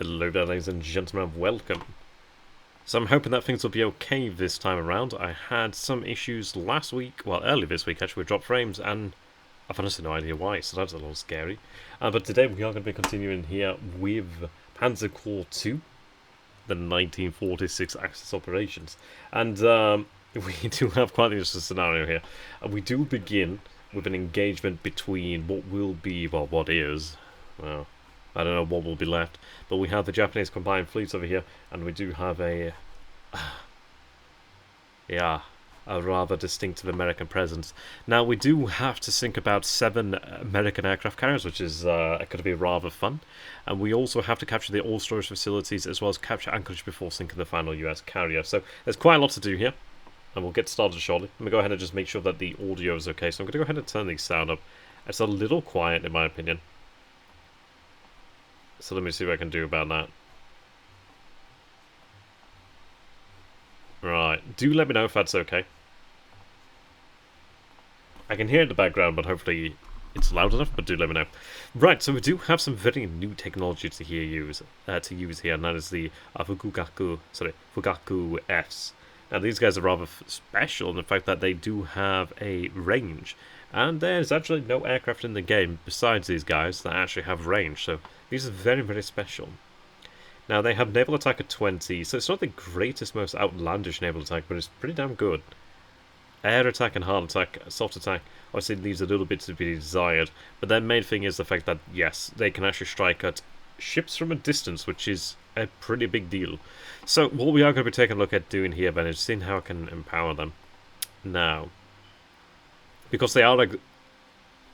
Hello there, ladies and gentlemen, and welcome. So I'm hoping that things will be okay this time around. I had some issues last week, well early this week actually, with drop frames, and I've honestly no idea why, so that's a little scary. But today we are going to be continuing here with Panzer Corps 2, the 1946 Axis operations. And we do have quite an interesting scenario here. We do begin with an engagement between what will be, well, what is, well, I don't know what will be left, but we have the Japanese combined fleets over here, and we do have a, yeah, a rather distinctive American presence. Now, we do have to sink about 7 American aircraft carriers, which is going to be rather fun, and we also have to capture the oil storage facilities as well as capture Anchorage before sinking the final US carrier. So there's quite a lot to do here, and we'll get started shortly. Let me go ahead and just make sure that the audio is okay, so I'm going to go ahead and turn the sound up. It's a little quiet in my opinion. So let me see what I can do about that. Right, do let me know if that's okay. I can hear it in the background, but hopefully it's loud enough, but do let me know. Right, so we do have some very new technology to use here, and that is the Fugaku Fs. Now these guys are rather special in the fact that they do have a range. And there's actually no aircraft in the game besides these guys that actually have range, so these are very, very special. Now, they have naval attack at 20, so it's not the greatest, most outlandish naval attack, but it's pretty damn good. Air attack and hard attack, soft attack, obviously leaves a little bit to be desired, but their main thing is the fact that, yes, they can actually strike at ships from a distance, which is a pretty big deal. So, what we are going to be taking a look at doing here, Ben, is seeing how I can empower them. Now, because they are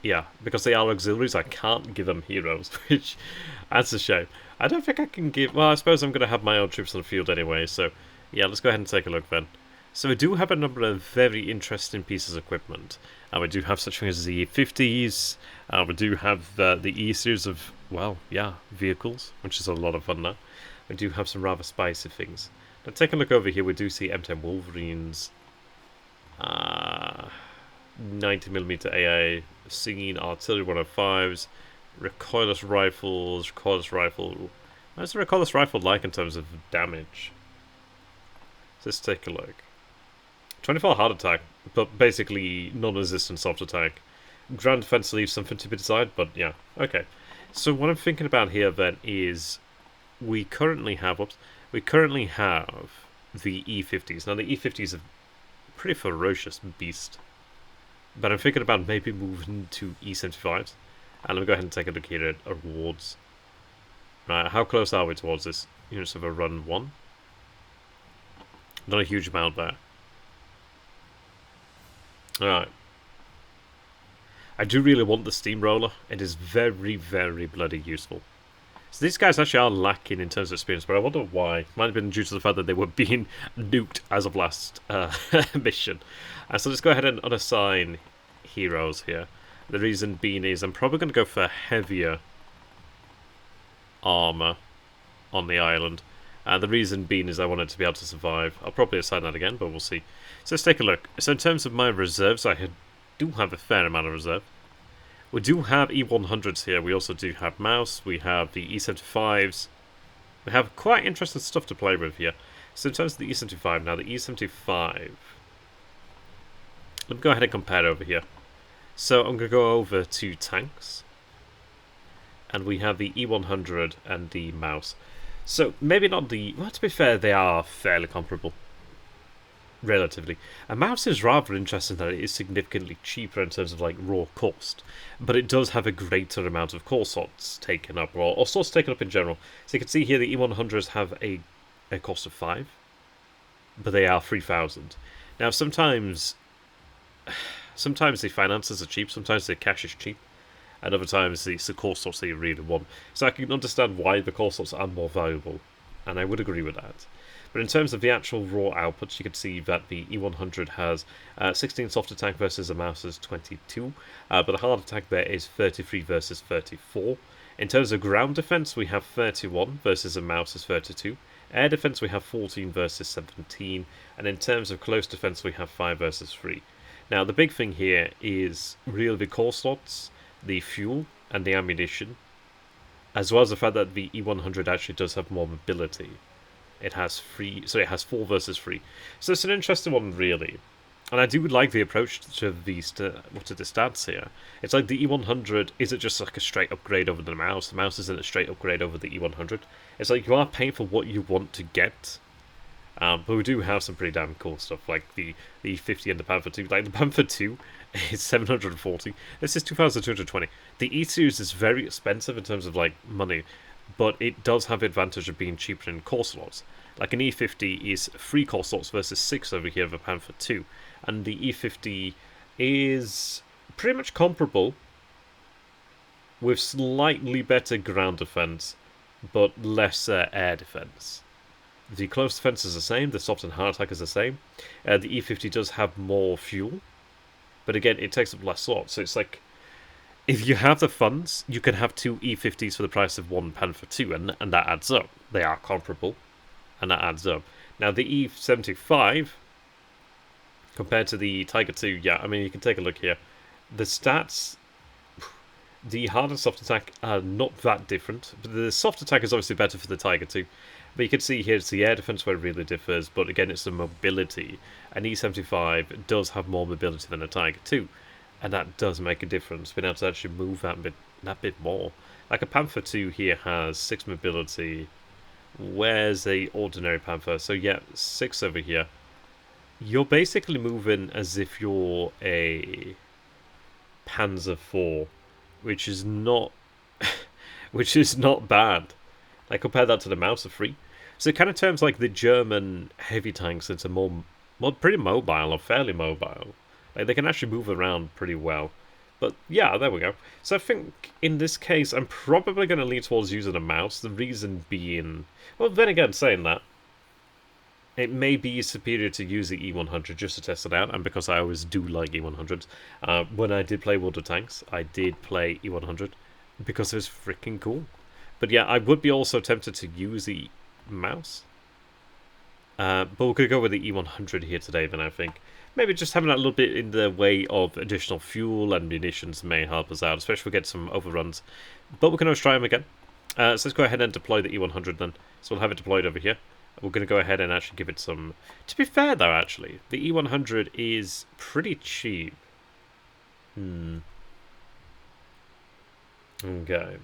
auxiliaries, I can't give them heroes, which, that's a shame. I don't think I can give, well, I suppose I'm going to have my own troops on the field anyway, so, yeah, let's go ahead and take a look then. So we do have a number of very interesting pieces of equipment. We do have such things as the E50s, we do have the E-series of, well, yeah, vehicles, which is a lot of fun now. We do have some rather spicy things. Now take a look over here, we do see M10 Wolverines, 90mm AA, singing artillery 105s, recoilless rifles, recoilless rifle. What's the recoilless rifle like in terms of damage? Let's take a look. 24 hard attack, but basically non-resistant soft attack. Ground defense leaves something to be desired, but yeah, okay. So what I'm thinking about here then is we currently have the E50s. Now the E50s are a pretty ferocious beast. But I'm thinking about maybe moving to E75s. And let me go ahead and take a look here at awards. Right, how close are we towards this? Units of a run 1. Not a huge amount there. Alright. I do really want the steamroller. It is very, very bloody useful. So these guys actually are lacking in terms of experience, but I wonder why. Might have been due to the fact that they were being nuked as of last mission. So let's go ahead and unassign heroes here. The reason being is I'm probably going to go for heavier armor on the island. The reason being is I want it to be able to survive. I'll probably assign that again, but we'll see. So let's take a look. So in terms of my reserves, I do have a fair amount of reserve. We do have E100s here. We also do have Mouse. We have the E75s. We have quite interesting stuff to play with here. So in terms of the E75, now the E75... Let me go ahead and compare over here. So I'm going to go over to tanks. And we have the E100 and the Mouse. So maybe not the... Well, to be fair, they are fairly comparable. Relatively. A Mouse is rather interesting that it is significantly cheaper in terms of like raw cost, but it does have a greater amount of core slots taken up, or slots taken up in general. So you can see here the E100s have a cost of 5, but they are 3,000. Now sometimes the finances are cheap, sometimes the cash is cheap, and other times it's the core slots that you really want. So I can understand why the core slots are more valuable, and I would agree with that. But in terms of the actual raw outputs, you can see that the E100 has 16 soft attack versus a Mouse's 22, but the hard attack there is 33 versus 34. In terms of ground defense, we have 31 versus a Mouse's 32. Air defense, we have 14 versus 17. And in terms of close defense, we have 5 versus 3. Now, the big thing here is really the core slots, the fuel, and the ammunition. as well as the fact that the E100 actually does have more mobility. It has 4 versus 3. So it's an interesting one, really. And I do like the approach to the stats here. It's like the E100 isn't just like a straight upgrade over the mouse. The mouse isn't a straight upgrade over the E100. It's like you are paying for what you want to get. But we do have some pretty damn cool stuff, like the E50 and the Panzer 2. Like the Panzer 2 is 740. This is 2,220. The E-Series is very expensive in terms of like money, but it does have the advantage of being cheaper in core slots. Like an E50 is 3 core slots versus 6 over here of a Panzer 2. And the E50 is pretty much comparable, with slightly better ground defense, but lesser air defense. The close defense is the same, the soft and hard attack is the same. The E50 does have more fuel, but again, it takes up less slots. So it's like, if you have the funds, you can have 2 E50s for the price of 1 Panzer 2, and that adds up. They are comparable, and that adds up. Now, the E75, compared to the Tiger 2, yeah, I mean, you can take a look here. The stats, the hard and soft attack are not that different, but the soft attack is obviously better for the Tiger 2. But you can see here it's the air defense where it really differs, but again, it's the mobility. An E75 does have more mobility than a Tiger 2, and that does make a difference, being able to actually move that bit more. Like a Panther 2 here has 6 mobility, where's a ordinary Panther? So yeah, 6 over here. You're basically moving as if you're a Panzer 4, which is not bad. Like, compare that to the Mauser 3. So it kind of turns like the German heavy tanks into pretty mobile, or fairly mobile. Like, they can actually move around pretty well. But yeah, there we go. So I think in this case, I'm probably going to lean towards using a mouse. The reason being, well, then again, saying that, it may be superior to use the E100 just to test it out, and because I always do like E100s. When I did play World of Tanks, I did play E100 because it was freaking cool. But yeah, I would be also tempted to use the mouse. But we're going to go with the E100 here today, then, I think. Maybe just having that little bit in the way of additional fuel and munitions may help us out, especially if we get some overruns. But we can always try them again. So let's go ahead and deploy the E100 then. So we'll have it deployed over here. We're going to go ahead and actually give it some... To be fair, though, actually, the E100 is pretty cheap. Okay.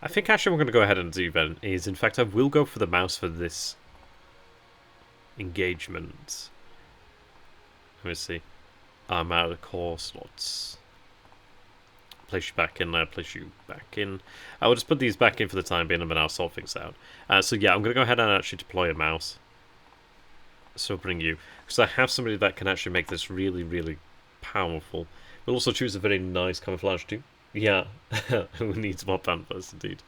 I think actually what I'm going to go ahead and do then is, in fact, I will go for the mouse for this engagement. Let me see. I'm out of core slots. Place you back in there, place you back in. I will just put these back in for the time being, and then I'll sort things out. So yeah, I'm going to go ahead and actually deploy a mouse. So bring you, because I have somebody that can actually make this really, really powerful. We'll also choose a very nice camouflage too. Yeah, who needs more Panthers, indeed.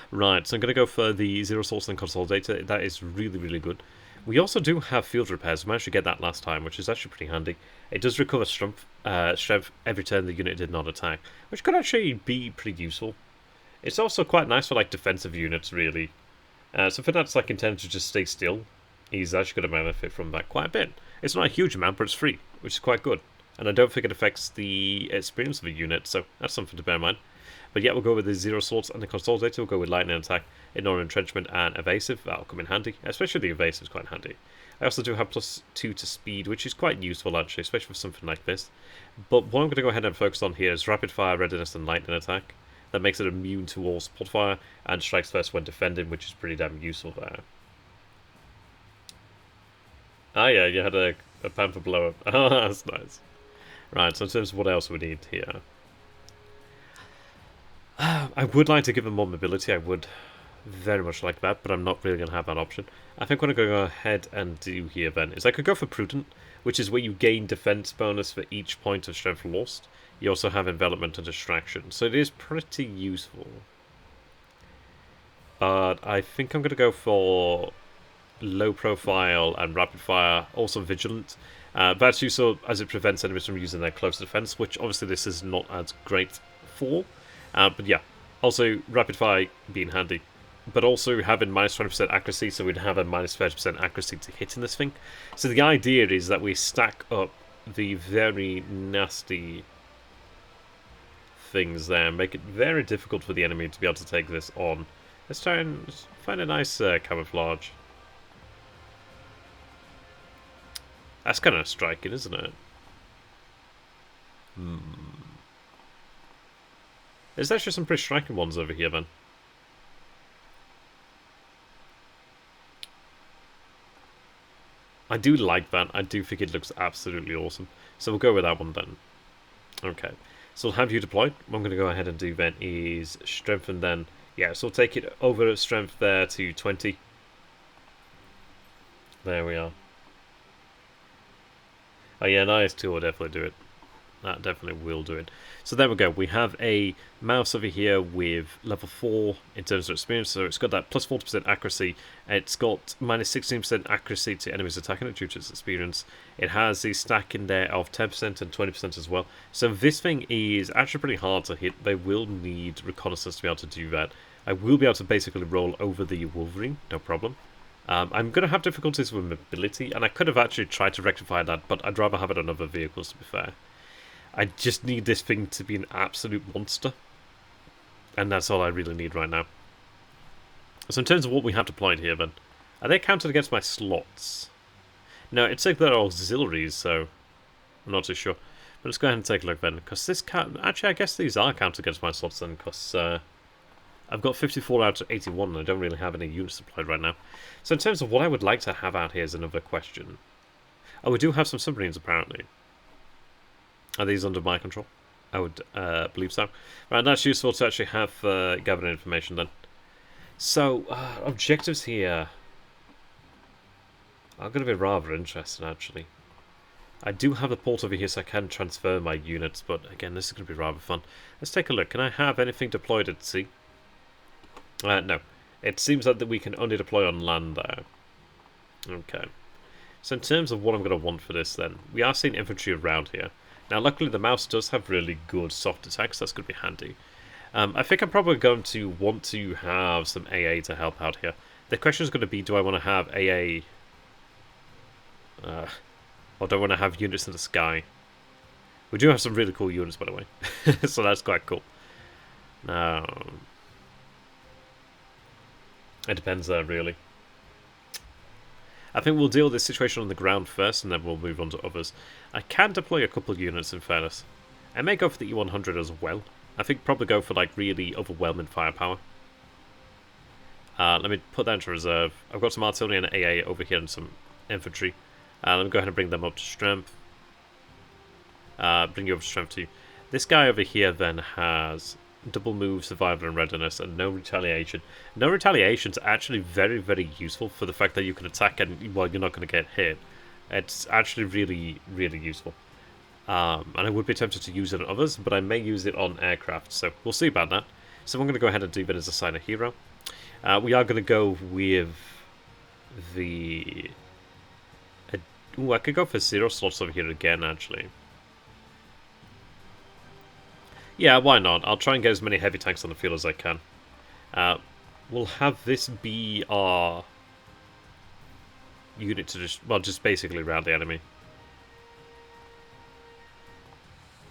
Right, so I'm going to go for the Zero Source and Consolidator. That is really, really good. We also do have field repairs. We managed to get that last time, which is actually pretty handy. It does recover strength every turn the unit did not attack, which could actually be pretty useful. It's also quite nice for like defensive units, really. So for that's like intended to just stay still, he's actually going to benefit from that quite a bit. It's not a huge amount, but it's free, which is quite good. And I don't think it affects the experience of a unit, so that's something to bear in mind. But yeah, we'll go with the Zero Swords and the Consolidator. We'll go with Lightning Attack, Ignore Entrenchment, and Evasive. That'll come in handy, especially the Evasive is quite handy. I also do have +2 to Speed, which is quite useful actually, especially for something like this. But what I'm going to go ahead and focus on here is Rapid Fire, Readiness, and Lightning Attack. That makes it immune to all support fire, and strikes first when defending, which is pretty damn useful there. Ah yeah, you had a Panther blow up. Oh, that's nice. Right, so in terms of what else we need here. I would like to give him more mobility, I would very much like that, but I'm not really going to have that option. I think what I'm going to go ahead and do here then is I could go for Prudent, which is where you gain defense bonus for each point of strength lost. You also have envelopment and distraction, so it is pretty useful. But I think I'm going to go for low profile and rapid fire, also vigilant. That's useful as it prevents enemies from using their close defense, which obviously this is not as great for. But yeah, also rapid fire being handy, but also having -20% accuracy, so we'd have a -30% accuracy to hit in this thing. So the idea is that we stack up the very nasty things there and make it very difficult for the enemy to be able to take this on. Let's try and find a nice camouflage. That's kind of striking, isn't it? There's actually some pretty striking ones over here, then. I do like that. I do think it looks absolutely awesome. So we'll go with that one then. Okay. So we'll have you deployed. What I'm going to go ahead and do then is strengthen then. Yeah, so we'll take it over strength there to 20. There we are. Oh yeah, nice tool will definitely do it. That definitely will do it. So there we go. We have a mouse over here with level 4 in terms of experience. So it's got that plus 40% accuracy. It's got minus 16% accuracy to enemies attacking it due to its experience. It has a stack in there of 10% and 20% as well. So this thing is actually pretty hard to hit. They will need reconnaissance to be able to do that. I will be able to basically roll over the Wolverine, no problem. I'm going to have difficulties with mobility, and I could have actually tried to rectify that, but I'd rather have it on other vehicles, to be fair. I just need this thing to be an absolute monster. And that's all I really need right now. So in terms of what we have deployed here then, are they counted against my slots? No, it's like they're auxiliaries, so I'm not too sure. But let's go ahead and take a look then, because this can't... Actually, I guess these are counted against my slots then, because I've got 54 out of 81 and I don't really have any units deployed right now. So in terms of what I would like to have out here is another question. Oh, we do have some submarines apparently. Are these under my control? I would believe so. Right, that's useful to actually have gathered information then. So, objectives here are going to be rather interesting actually. I do have the port over here so I can transfer my units, but again, this is going to be rather fun. Let's take a look. Can I have anything deployed at sea? No. It seems like that we can only deploy on land there. Okay. So in terms of what I'm going to want for this then, we are seeing infantry around here. Now, luckily, the mouse does have really good soft attacks. That's going to be handy. I think I'm probably going to want to have some AA to help out here. The question is going to be, do I want to have AA... or do I want to have units in the sky? We do have some really cool units, by the way. So that's quite cool. Now... It depends there, really. I think we'll deal with this situation on the ground first, and then we'll move on to others. I can deploy a couple of units, in fairness. I may go for the E100 as well. I think probably go for, like, really overwhelming firepower. Let me put that into reserve. I've got some artillery and AA over here and some infantry. Let me go ahead and bring them up to strength. Bring you up to strength too. This guy over here then has... double move, survival and readiness, and no retaliation. No retaliation is actually very, very useful for the fact that you can attack and, well, you're not going to get hit. It's actually really, really useful. And I would be tempted to use it on others, but I may use it on aircraft, so we'll see about that. So I'm going to go ahead and do that as assign a hero. We are going to go with the... Ooh, I could go for 0 slots over here again, actually. Yeah, why not? I'll try and get as many heavy tanks on the field as I can. We'll have this be our unit to just, well, just basically round the enemy.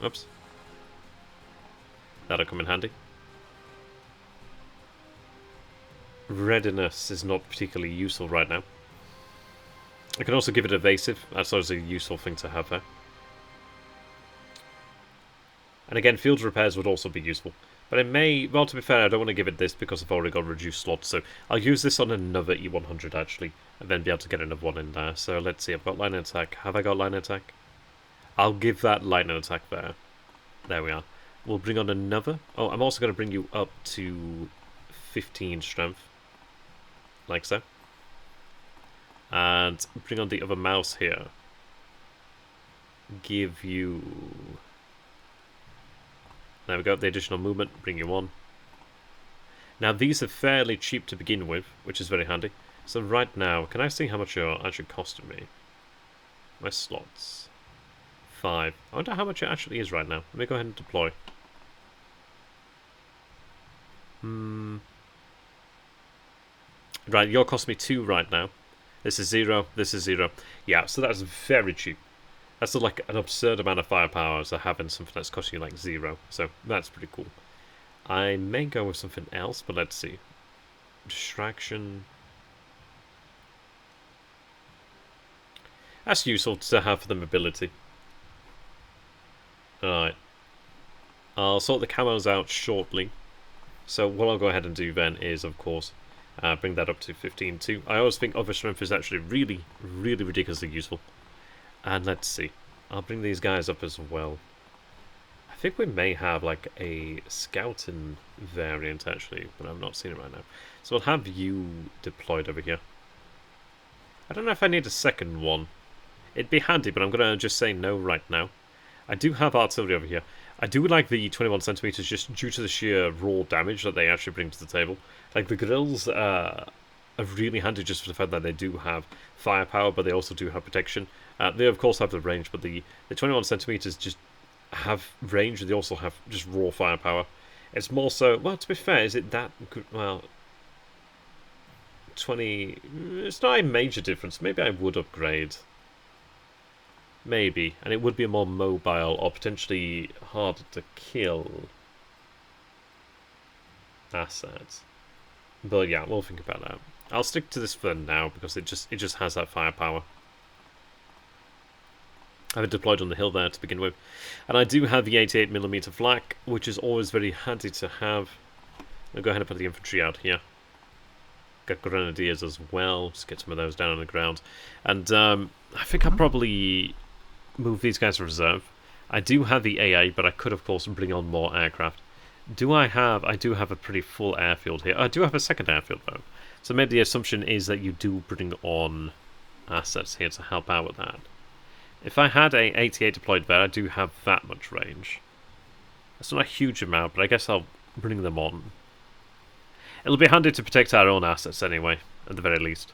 Oops. That'll come in handy. Readiness is not particularly useful right now. I can also give it evasive. That's always a useful thing to have there. And again, field repairs would also be useful. But it may... Well, to be fair, I don't want to give it this because I've already got reduced slots. So I'll use this on another E100, actually. And then be able to get another one in there. So let's see. I've got lightning attack. Have I got lightning attack? I'll give that lightning attack there. There we are. We'll bring on another. Oh, I'm also going to bring you up to 15 strength. Like so. And bring on the other mouse here. Give you... There we go, the additional movement, bring you on. Now these are fairly cheap to begin with, which is very handy. So right now, can I see how much you're actually costing me? My slots. 5. I wonder how much it actually is right now. Let me go ahead and deploy. Right, you're costing me 2 right now. This is 0, this is 0. Yeah, so that's very cheap. That's like an absurd amount of firepower as having something that's costing you like 0. So that's pretty cool. I may go with something else, but let's see. Distraction. That's useful to have for the mobility. Alright. I'll sort the camos out shortly. So what I'll go ahead and do then is, of course, bring that up to 15 too. I always think other strength is actually really, really ridiculously useful. And let's see. I'll bring these guys up as well. I think we may have like a scouting variant actually, but I've not seen it right now. So I'll have you deployed over here. I don't know if I need a second one. It'd be handy, but I'm going to just say no right now. I do have artillery over here. I do like the 21 centimeters just due to the sheer raw damage that they actually bring to the table. Like the grills are really handy just for the fact that they do have firepower, but they also do have protection. They of course have the range, but the 21 centimeters just have range. They also have just raw firepower. It's more so. Well, to be fair, is it that good? Well, 20. It's not a major difference. Maybe I would upgrade. Maybe, and it would be a more mobile or potentially harder to kill asset. But yeah, we'll think about that. I'll stick to this for now because it just has that firepower. I have it deployed on the hill there to begin with, and I do have the 88mm flak, which is always very handy to have. I'll go ahead and put the infantry out here. Got grenadiers as well. Just get some of those down on the ground, and I think I'll probably move these guys to reserve. I do have the AA, but I could of course bring on more aircraft. I do have a pretty full airfield here. I do have a second airfield though. So maybe the assumption is that you do bring on assets here to help out with that. If I had a 88 deployed there, I do have that much range. That's not a huge amount, but I guess I'll bring them on. It'll be handy to protect our own assets anyway, at the very least.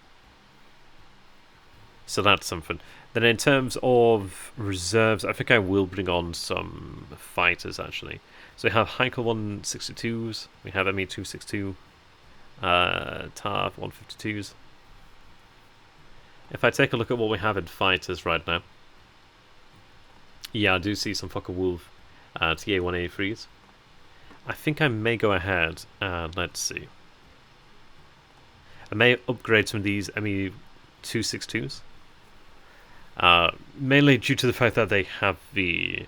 So that's something. Then in terms of reserves, I think I will bring on some fighters actually. So we have Heinkel 162s, we have ME 262, TAV 152s. If I take a look at what we have in fighters right now, yeah, I do see some Focke-Wulf TA 183s. I think I may go ahead and let's see. I may upgrade some of these ME 262s. Mainly due to the fact that they have the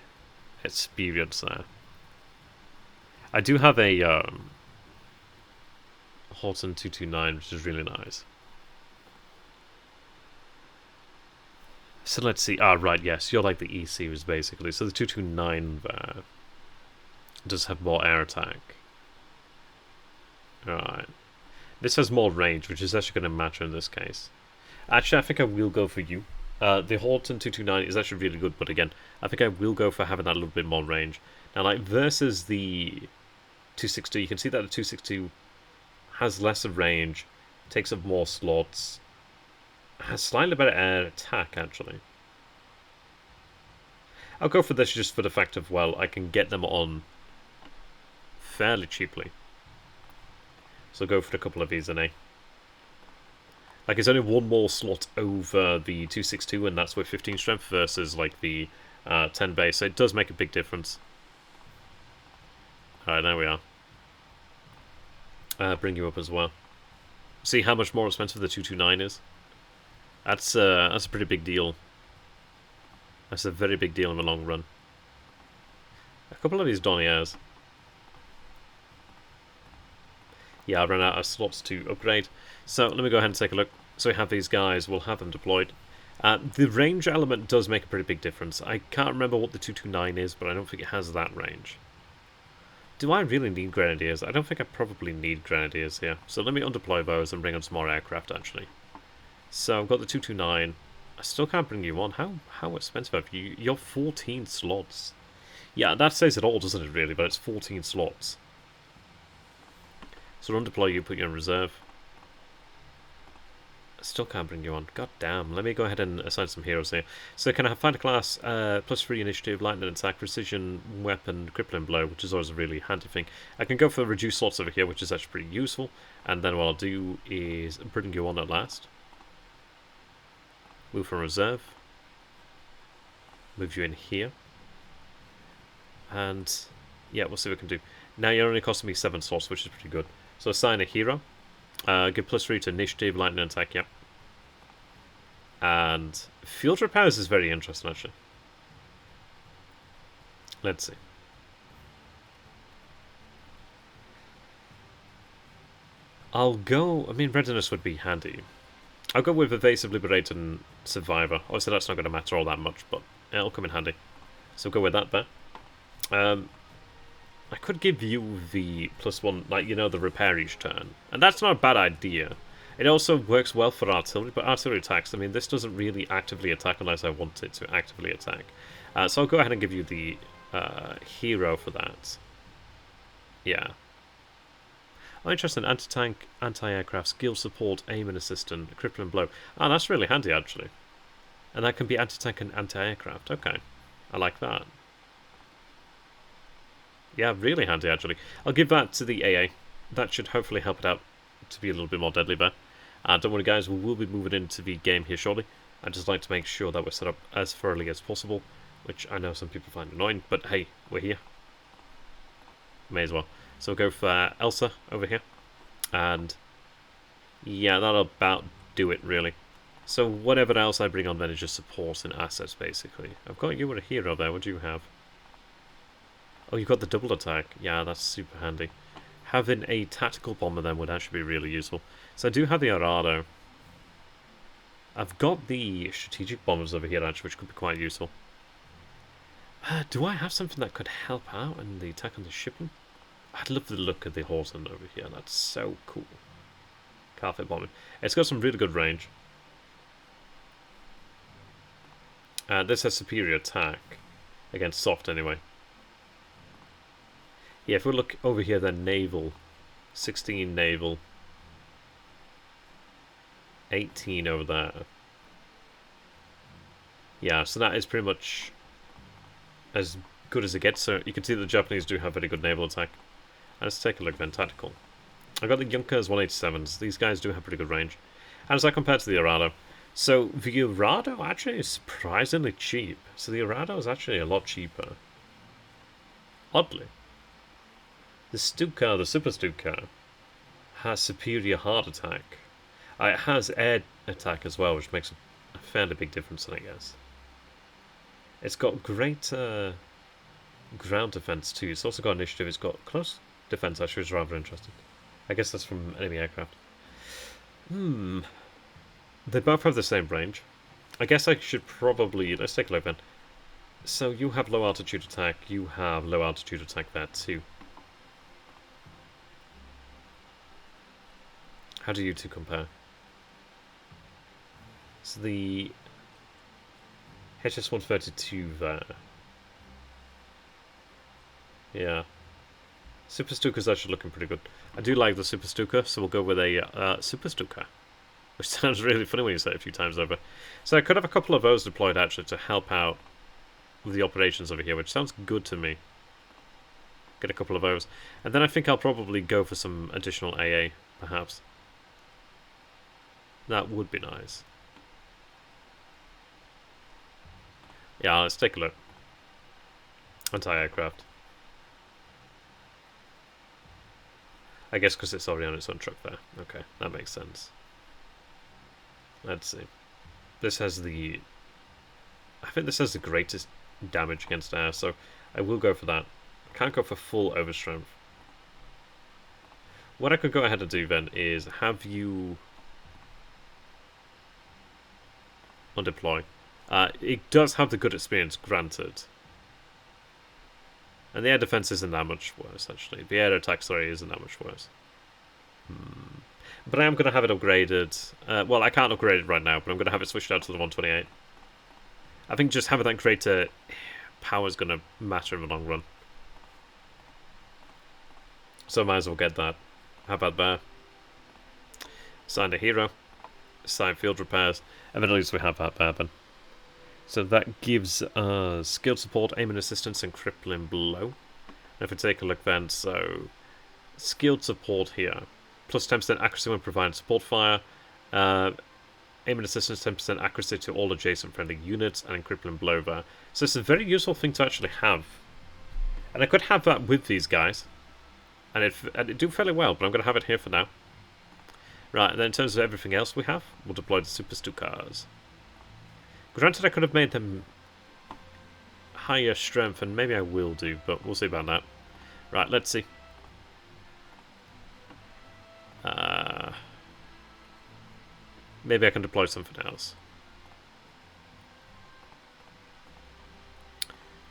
experience there. I do have a Horton 229, which is really nice. So let's see. Right, yes, you're like the E series basically. So the 229 there does have more air attack. Alright. This has more range, which is actually going to matter in this case. Actually, I think I will go for you. The Horton 229 is actually really good, but again, I think I will go for having that little bit more range. Now, like, versus the 262, you can see that the 262 has lesser range, takes up more slots, has slightly better air attack, actually. I'll go for this just for the fact of, well, I can get them on fairly cheaply. So I'll go for a couple of these in A. Like, it's only one more slot over the 262, and that's with 15 strength versus, like, the 10 base. So it does make a big difference. Alright, there we are. Bring you up as well. See how much more expensive the 229 is? That's a pretty big deal. That's a very big deal in the long run. A couple of these Doniers. Yeah, I ran out of slots to upgrade. So let me go ahead and take a look. So we have these guys, we'll have them deployed. The range element does make a pretty big difference. I can't remember what the 229 is, but I don't think it has that range. Do I really need grenadiers? I don't think I probably need grenadiers here. So let me undeploy those and bring on some more aircraft, actually. So I've got the 229. I still can't bring you on. How expensive are you? You're 14 slots. Yeah, that says it all, doesn't it, really? But it's 14 slots. So undeploy you, put you in reserve. I still can't bring you on. God damn. Let me go ahead and assign some heroes here. So can I have fighter class, +3 initiative, lightning attack, precision, weapon, crippling blow, which is always a really handy thing. I can go for reduced slots over here, which is actually pretty useful. And then what I'll do is bring you on at last. Move from reserve. Move you in here. And yeah, we'll see what we can do. Now you're only costing me 7 slots, which is pretty good. So assign a hero. Give +3 to initiative, lightning attack, yep. And field repairs is very interesting, actually. Let's see. I'll go... I mean, readiness would be handy. I'll go with evasive, liberate, and survivor. Obviously, that's not going to matter all that much, but it'll come in handy. So go with that there. I could give you the +1, like, you know, the repair each turn. And that's not a bad idea. It also works well for artillery, but artillery attacks, I mean, this doesn't really actively attack unless I want it to actively attack. So I'll go ahead and give you the hero for that. Yeah. Oh, interesting. Anti-tank, anti-aircraft, skill support, aim and assistant, crippling blow. Oh, that's really handy, actually. And that can be anti-tank and anti-aircraft. Okay. I like that. Yeah, really handy, actually. I'll give that to the AA. That should hopefully help it out to be a little bit more deadly there. Don't worry, guys. We will be moving into the game here shortly. I'd just like to make sure that we're set up as thoroughly as possible, which I know some people find annoying, but hey, we're here. May as well. So we'll go for Elsa over here. And yeah, that'll about do it, really. So whatever else I bring on then is just support and assets, basically. I've got you with a hero there. What do you have? Oh, you've got the double attack. Yeah, that's super handy. Having a tactical bomber then would actually be really useful. So I do have the Arado. I've got the strategic bombers over here, actually, which could be quite useful. Do I have something that could help out in the attack on the shipping? I'd love the look of the Horton over here. That's so cool. Carpet bombing. It's got some really good range. This has superior attack. Against soft, anyway. Yeah, if we look over here, then naval. 16 naval. 18 over there. Yeah, so that is pretty much as good as it gets. So you can see the Japanese do have very good naval attack. Let's take a look then, tactical. I've got the Junkers 187s. These guys do have pretty good range. How does that compare to the Arado? So the Arado actually is surprisingly cheap. So the Arado is actually a lot cheaper. Oddly. The Stuka, the Super Stuka, has superior hard attack. It has air attack as well, which makes a fairly big difference, I guess. It's got great ground defense too. It's also got initiative. It's got close defense, actually, which is rather interesting. I guess that's from enemy aircraft. They both have the same range. I guess I should probably... Let's take a look then. So you have low altitude attack. You have low altitude attack there too. How do you two compare? So the HS-132 there. Yeah. Super Stuka's actually looking pretty good. I do like the Super Stuka, so we'll go with a Super Stuka. Which sounds really funny when you say it a few times over. So I could have a couple of those deployed, actually, to help out with the operations over here, which sounds good to me. Get a couple of those. And then I think I'll probably go for some additional AA, perhaps. That would be nice. Yeah, let's take a look. Anti-aircraft. I guess because it's already on its own truck there. Okay, that makes sense. Let's see. This has the... I think this has the greatest damage against air, so I will go for that. I can't go for full overstrength. What I could go ahead and do then is have you... undeploy. It does have the good experience, granted. And the air defense isn't that much worse, actually. The air attack, sorry, isn't that much worse. But I am going to have it upgraded. Well, I can't upgrade it right now, but I'm going to have it switched out to the 128. I think just having that greater power is going to matter in the long run. So I might as well get that. How about that? Assign a hero. Assign field repairs. And then at least we have that there then. So that gives us skilled support, aim and assistance, and crippling blow. And if we take a look then, so skilled support here. Plus 10% accuracy when providing support fire. aiming assistance, 10% accuracy to all adjacent friendly units, and crippling blowback. So it's a very useful thing to actually have. And I could have that with these guys. And it do fairly well, but I'm going to have it here for now. Right, and then in terms of everything else we have, we'll deploy the Super Stukas. Granted, I could have made them higher strength, and maybe I will do, but we'll see about that. Right, let's see. Maybe I can deploy something else.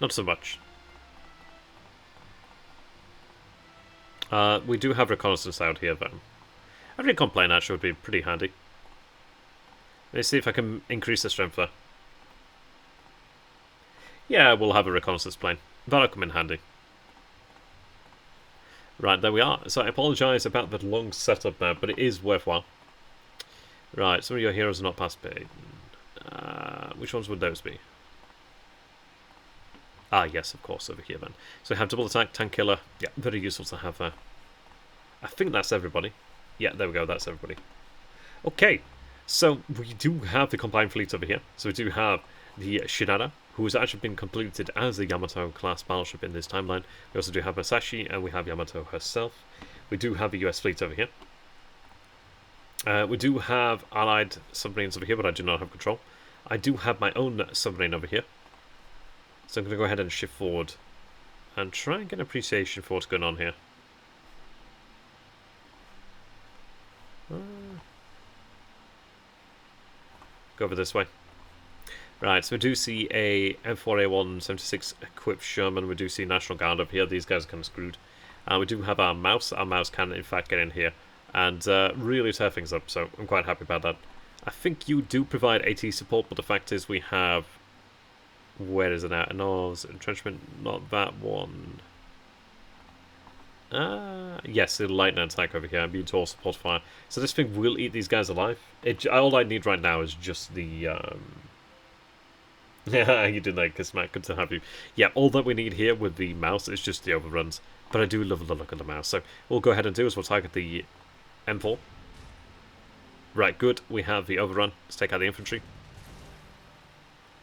Not so much. We do have reconnaissance out here, though. I really can't play an actually would be pretty handy. Let me see if I can increase the strength there. Yeah, we'll have a reconnaissance plane. That'll come in handy. Right, there we are. So I apologise about the long setup there, but it is worthwhile. Right, some of your heroes are not past paid. Which ones would those be? Ah, yes, of course, over here then. So we have double attack, tank killer. Yeah, very useful to have there. I think that's everybody. Yeah, there we go, that's everybody. Okay, so we do have the combined fleet over here. So we do have the Shinada, who has actually been completed as a Yamato-class battleship in this timeline. We also do have Masashi, and we have Yamato herself. We do have the US fleet over here. We do have allied submarines over here, but I do not have control. I do have my own submarine over here. So I'm going to go ahead and shift forward and try and get an appreciation for what's going on here. Go over this way. Right, so we do see a M4A1 76 equipped Sherman. We do see National Guard up here. These guys are kind of screwed. We do have our mouse. Our mouse can, in fact, get in here and really tear things up, so I'm quite happy about that. I think you do provide AT support, but the fact is we have... Where is it at? No, entrenchment, not that one. Yes, the lightning attack over here. I'm being told support fire. So this thing will eat these guys alive. All I need right now is just the... Yeah, you did that, Kismat. Good to have you. Yeah, all that we need here with the mouse is just the overruns. But I do love the look of the mouse. So what we'll go ahead and do is we'll target the M4. Right, good. We have the overrun. Let's take out the infantry.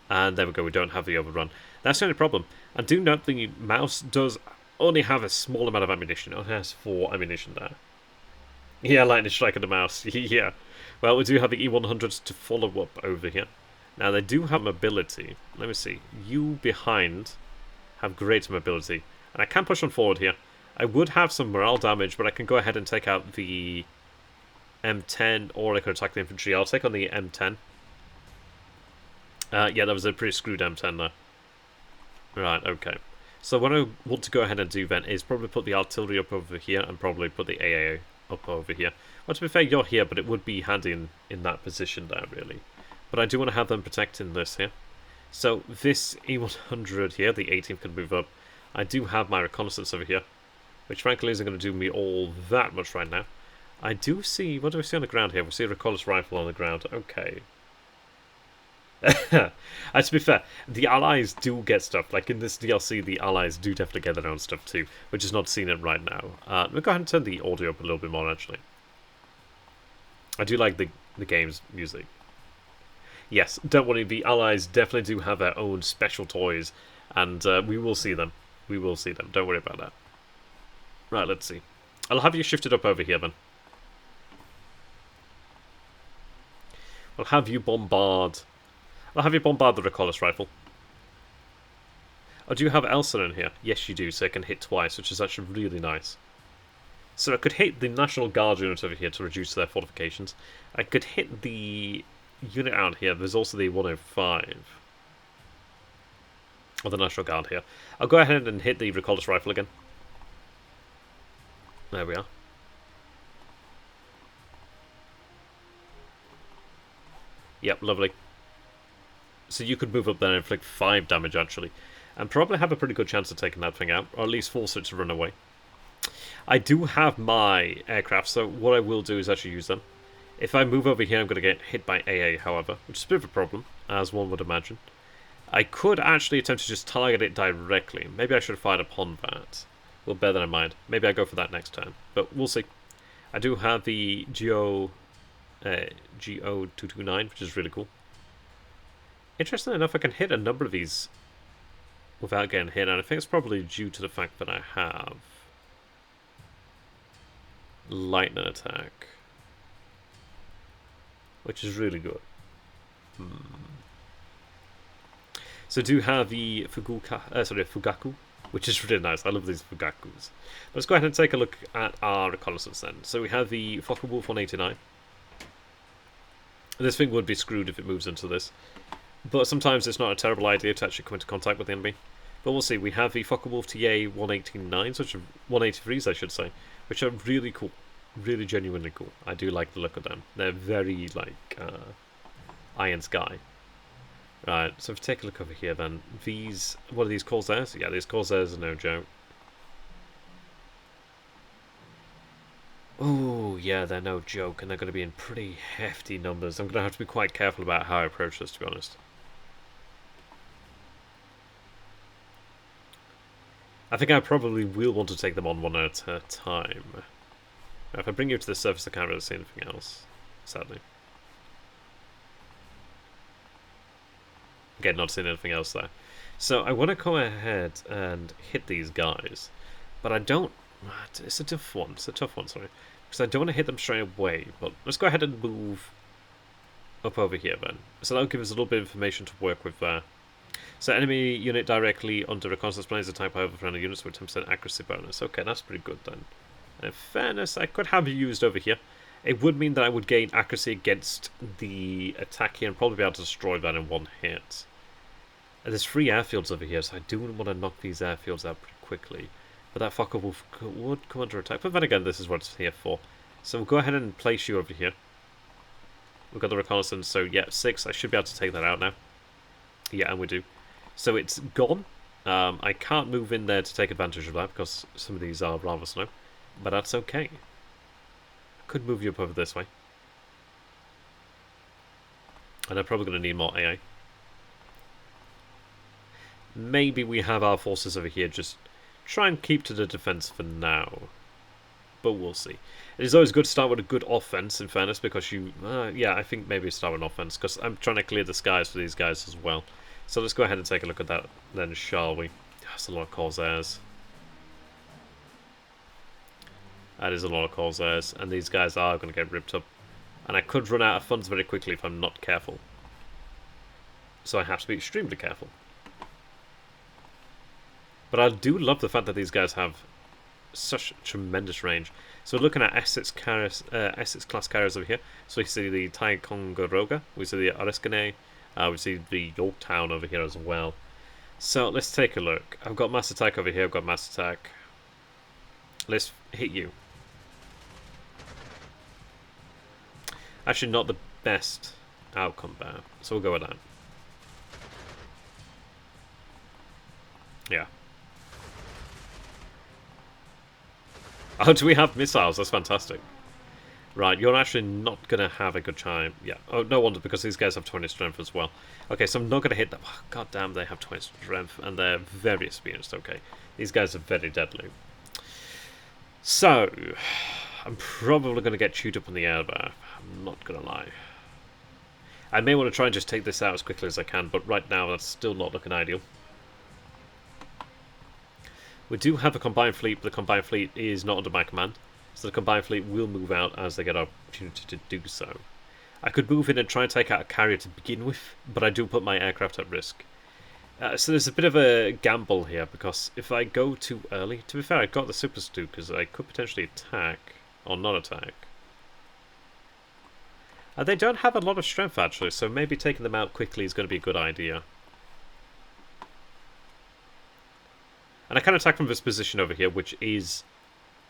And there we go, we don't have the overrun. That's the only problem. I do note the mouse does only have a small amount of ammunition. It only has 4 ammunition there. Yeah, lightning strike at the mouse. Yeah. Well, we do have the E100s to follow up over here. Now, they do have mobility. Let me see. You behind have great mobility. And I can push on forward here. I would have some morale damage, but I can go ahead and take out the M10, or I could attack the infantry. I'll take on the M10. Yeah, that was a pretty screwed M10 there. Right, okay. So what I want to go ahead and do then is probably put the artillery up over here and probably put the AA up over here. Well, to be fair, you're here, but it would be handy in that position there, really. But I do want to have them protecting this here. So this E100 here, the 18th, can move up. I do have my reconnaissance over here, which frankly isn't going to do me all that much right now. I do see... What do we see on the ground here? We see a reconnaissance rifle on the ground. Okay. To be fair, the allies do get stuff. Like in this DLC, the allies do definitely get their own stuff too. We're just not seeing it right now. We'll go ahead and turn the audio up a little bit more, actually. I do like the game's music. Yes, don't worry, the allies definitely do have their own special toys, and we will see them. We will see them, don't worry about that. Right, let's see. I'll have you shifted up over here then. I'll have you bombard... I'll have you bombard the reconnaissance rifle. Oh, do you have Elsa in here? Yes, you do, so it can hit twice, which is actually really nice. So I could hit the National Guard unit over here to reduce their fortifications. I could hit the unit out here. There's also the 105. Or the National Guard here. I'll go ahead and hit the reconnaissance rifle again. There we are. Yep, lovely. So you could move up there and inflict 5 damage, actually. And probably have a pretty good chance of taking that thing out. Or at least force it to run away. I do have my aircraft, so what I will do is actually use them. If I move over here, I'm going to get hit by AA, however. Which is a bit of a problem, as one would imagine. I could actually attempt to just target it directly. Maybe I should have fired upon that. Well, bear that in mind. Maybe I go for that next turn. But we'll see. I do have the Geo GO229, which is really cool. Interestingly enough, I can hit a number of these without getting hit, and I think it's probably due to the fact that I have lightning attack, which is really good. So I do have the Fugaku, which is really nice. I love these Fugakus. Let's go ahead and take a look at our reconnaissance then. So we have the Focke-Wulf 189. This thing would be screwed if it moves into this, but sometimes it's not a terrible idea to actually come into contact with the enemy. But we'll see. We have the Focke-Wulf TA 189s, which are 183s, I should say, which are really cool, really genuinely cool. I do like the look of them. They're very like Iron Sky. Right, so if we take a look over here then, these, what are these Corsairs? Yeah, these Corsairs are no joke. Oh, yeah, they're no joke, and they're going to be in pretty hefty numbers. I'm going to have to be quite careful about how I approach this, to be honest. I think I probably will want to take them on one at a time. Now, if I bring you to the surface, I can't really see anything else, sadly. Again, not seeing anything else there. So I want to go ahead and hit these guys, but I don't. It's a tough one. It's a tough one, sorry, because I don't want to hit them straight away. But let's go ahead and move up over here then. So that'll give us a little bit of information to work with there. So enemy unit directly under reconnaissance planes attacked by overfriendly units with 10% accuracy bonus. Okay, that's pretty good then. And in fairness, I could have it used over here. It would mean that I would gain accuracy against the attack here and probably be able to destroy that in one hit. And there's 3 airfields over here, so I do want to knock these airfields out pretty quickly. But that Focke-Wulf would come under attack. But then again, this is what it's here for. So we'll go ahead and place you over here. We've got the reconnaissance, so yeah, 6. I should be able to take that out now. Yeah, and we do. So it's gone. I can't move in there to take advantage of that because some of these are rather slow. But that's okay. I could move you up over this way. And I'm probably going to need more AI. Maybe we have our forces over here just try and keep to the defense for now. But we'll see. It is always good to start with a good offense, in fairness, because you... yeah, I think maybe start with an offense, because I'm trying to clear the skies for these guys as well. So let's go ahead and take a look at that then, shall we? That's a lot of Corsairs. That is a lot of Corsairs, and these guys are going to get ripped up. And I could run out of funds very quickly if I'm not careful. So I have to be extremely careful. But I do love the fact that these guys have such tremendous range. So we're looking at Essex class carriers over here. So we see the Ticonderoga, we see the Oriskany, we see the Yorktown over here as well. So let's take a look. I've got mass attack over here, I've got mass attack. Let's hit you. Actually not the best outcome there, so we'll go with that. Yeah. Oh, do we have missiles? That's fantastic. Right, you're actually not going to have a good time. Yeah. Oh, no wonder, because these guys have 20 strength as well. Okay, so I'm not going to hit them. Oh, God damn, they have 20 strength, and they're very experienced. Okay, these guys are very deadly. So, I'm probably going to get chewed up in the air there. I'm not going to lie. I may want to try and just take this out as quickly as I can, but right now that's still not looking ideal. We do have a combined fleet, but the combined fleet is not under my command. So the combined fleet will move out as they get an opportunity to do so. I could move in and try and take out a carrier to begin with, but I do put my aircraft at risk. So there's a bit of a gamble here, because if I go too early... To be fair, I got the Super Stukas, I could potentially attack, or not attack. They don't have a lot of strength, actually, so maybe taking them out quickly is going to be a good idea. And I can attack from this position over here, which is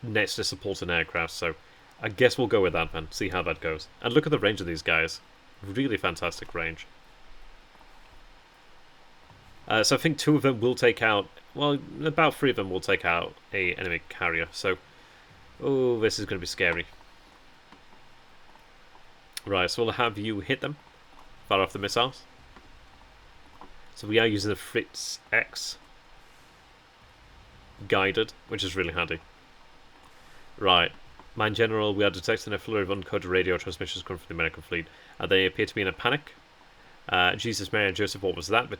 next to support an aircraft, so I guess we'll go with that then, see how that goes. And look at the range of these guys. Really fantastic range. So I think 2 of them will take out, well, about 3 of them will take out a enemy carrier, so... Oh, this is going to be scary. Right, so we'll have you hit them. Fire off the missiles. So we are using the Fritz X. Guided, which is really handy. Right. Mine General, we are detecting a flurry of uncoded radio transmissions coming from the American fleet. They appear to be in a panic. Jesus, Mary, and Joseph, what was that? The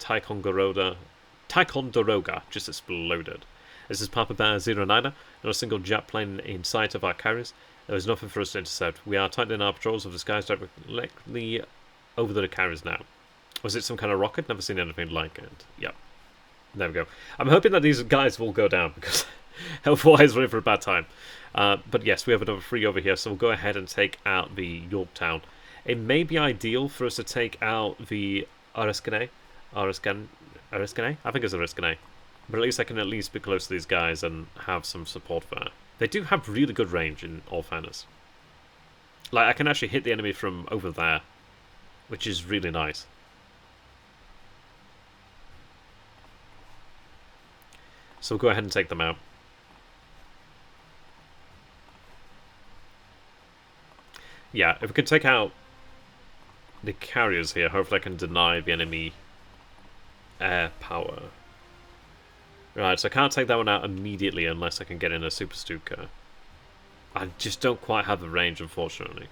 Ticonderoga just exploded. This is Papa Bear 09, not a single Jap plane in sight of our carriers. There is nothing for us to intercept. We are tightening our patrols of the skies directly over the carriers now. Was it some kind of rocket? Never seen anything like it. Yep. There we go. I'm hoping that these guys will go down, because otherwise we're in for a bad time. But yes, we have another 3 over here, so we'll go ahead and take out the Yorktown. It may be ideal for us to take out the Oriskany. I think it's Oriskany. But at least I can at least be close to these guys and have some support there. They do have really good range, in all fairness. Like, I can actually hit the enemy from over there, which is really nice. So we'll go ahead and take them out. Yeah, if we can take out the carriers here, hopefully I can deny the enemy air power. Right, so I can't take that one out immediately unless I can get in a Super Stuka. I just don't quite have the range, unfortunately.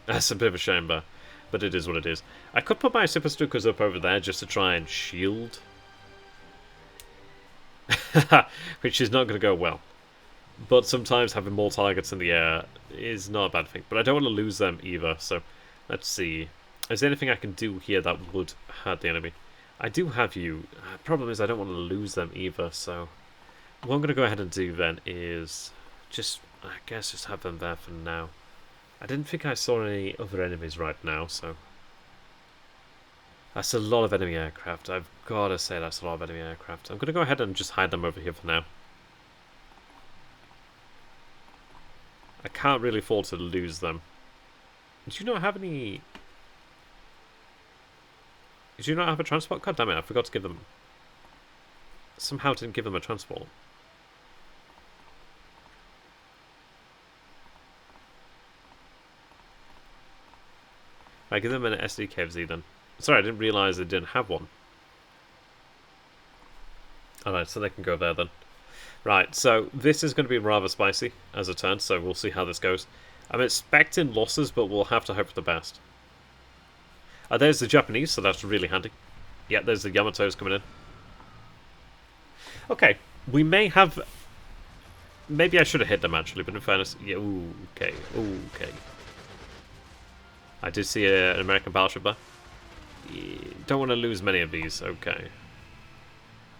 That's a bit of a shame, but it is what it is. I could put my Super Stukas up over there just to try and shield. Which is not going to go well. But sometimes having more targets in the air is not a bad thing. But I don't want to lose them either, so let's see. Is there anything I can do here that would hurt the enemy? I do have you. Problem is I don't want to lose them either, so what I'm going to go ahead and do then is just, I guess, just have them there for now. I didn't think I saw any other enemies right now, so that's a lot of enemy aircraft. I've got to say that's a lot of enemy aircraft. I'm going to go ahead and just hide them over here for now. I can't really afford to lose them. Do you not have any... Do you not have a transport? God damn it, I forgot to give them... Somehow didn't give them a transport. Right, give them an SDKFZ then. Sorry, I didn't realise they didn't have one. Alright, so they can go there then. Right, so this is going to be rather spicy as a turn, so we'll see how this goes. I'm expecting losses, but we'll have to hope for the best. There's the Japanese, so that's really handy. Yeah, there's the Yamatos coming in. Okay, we may have... Maybe I should have hit them, actually, but in fairness... Yeah, ooh, okay, okay. I did see an American battleship there. Don't want to lose many of these, okay.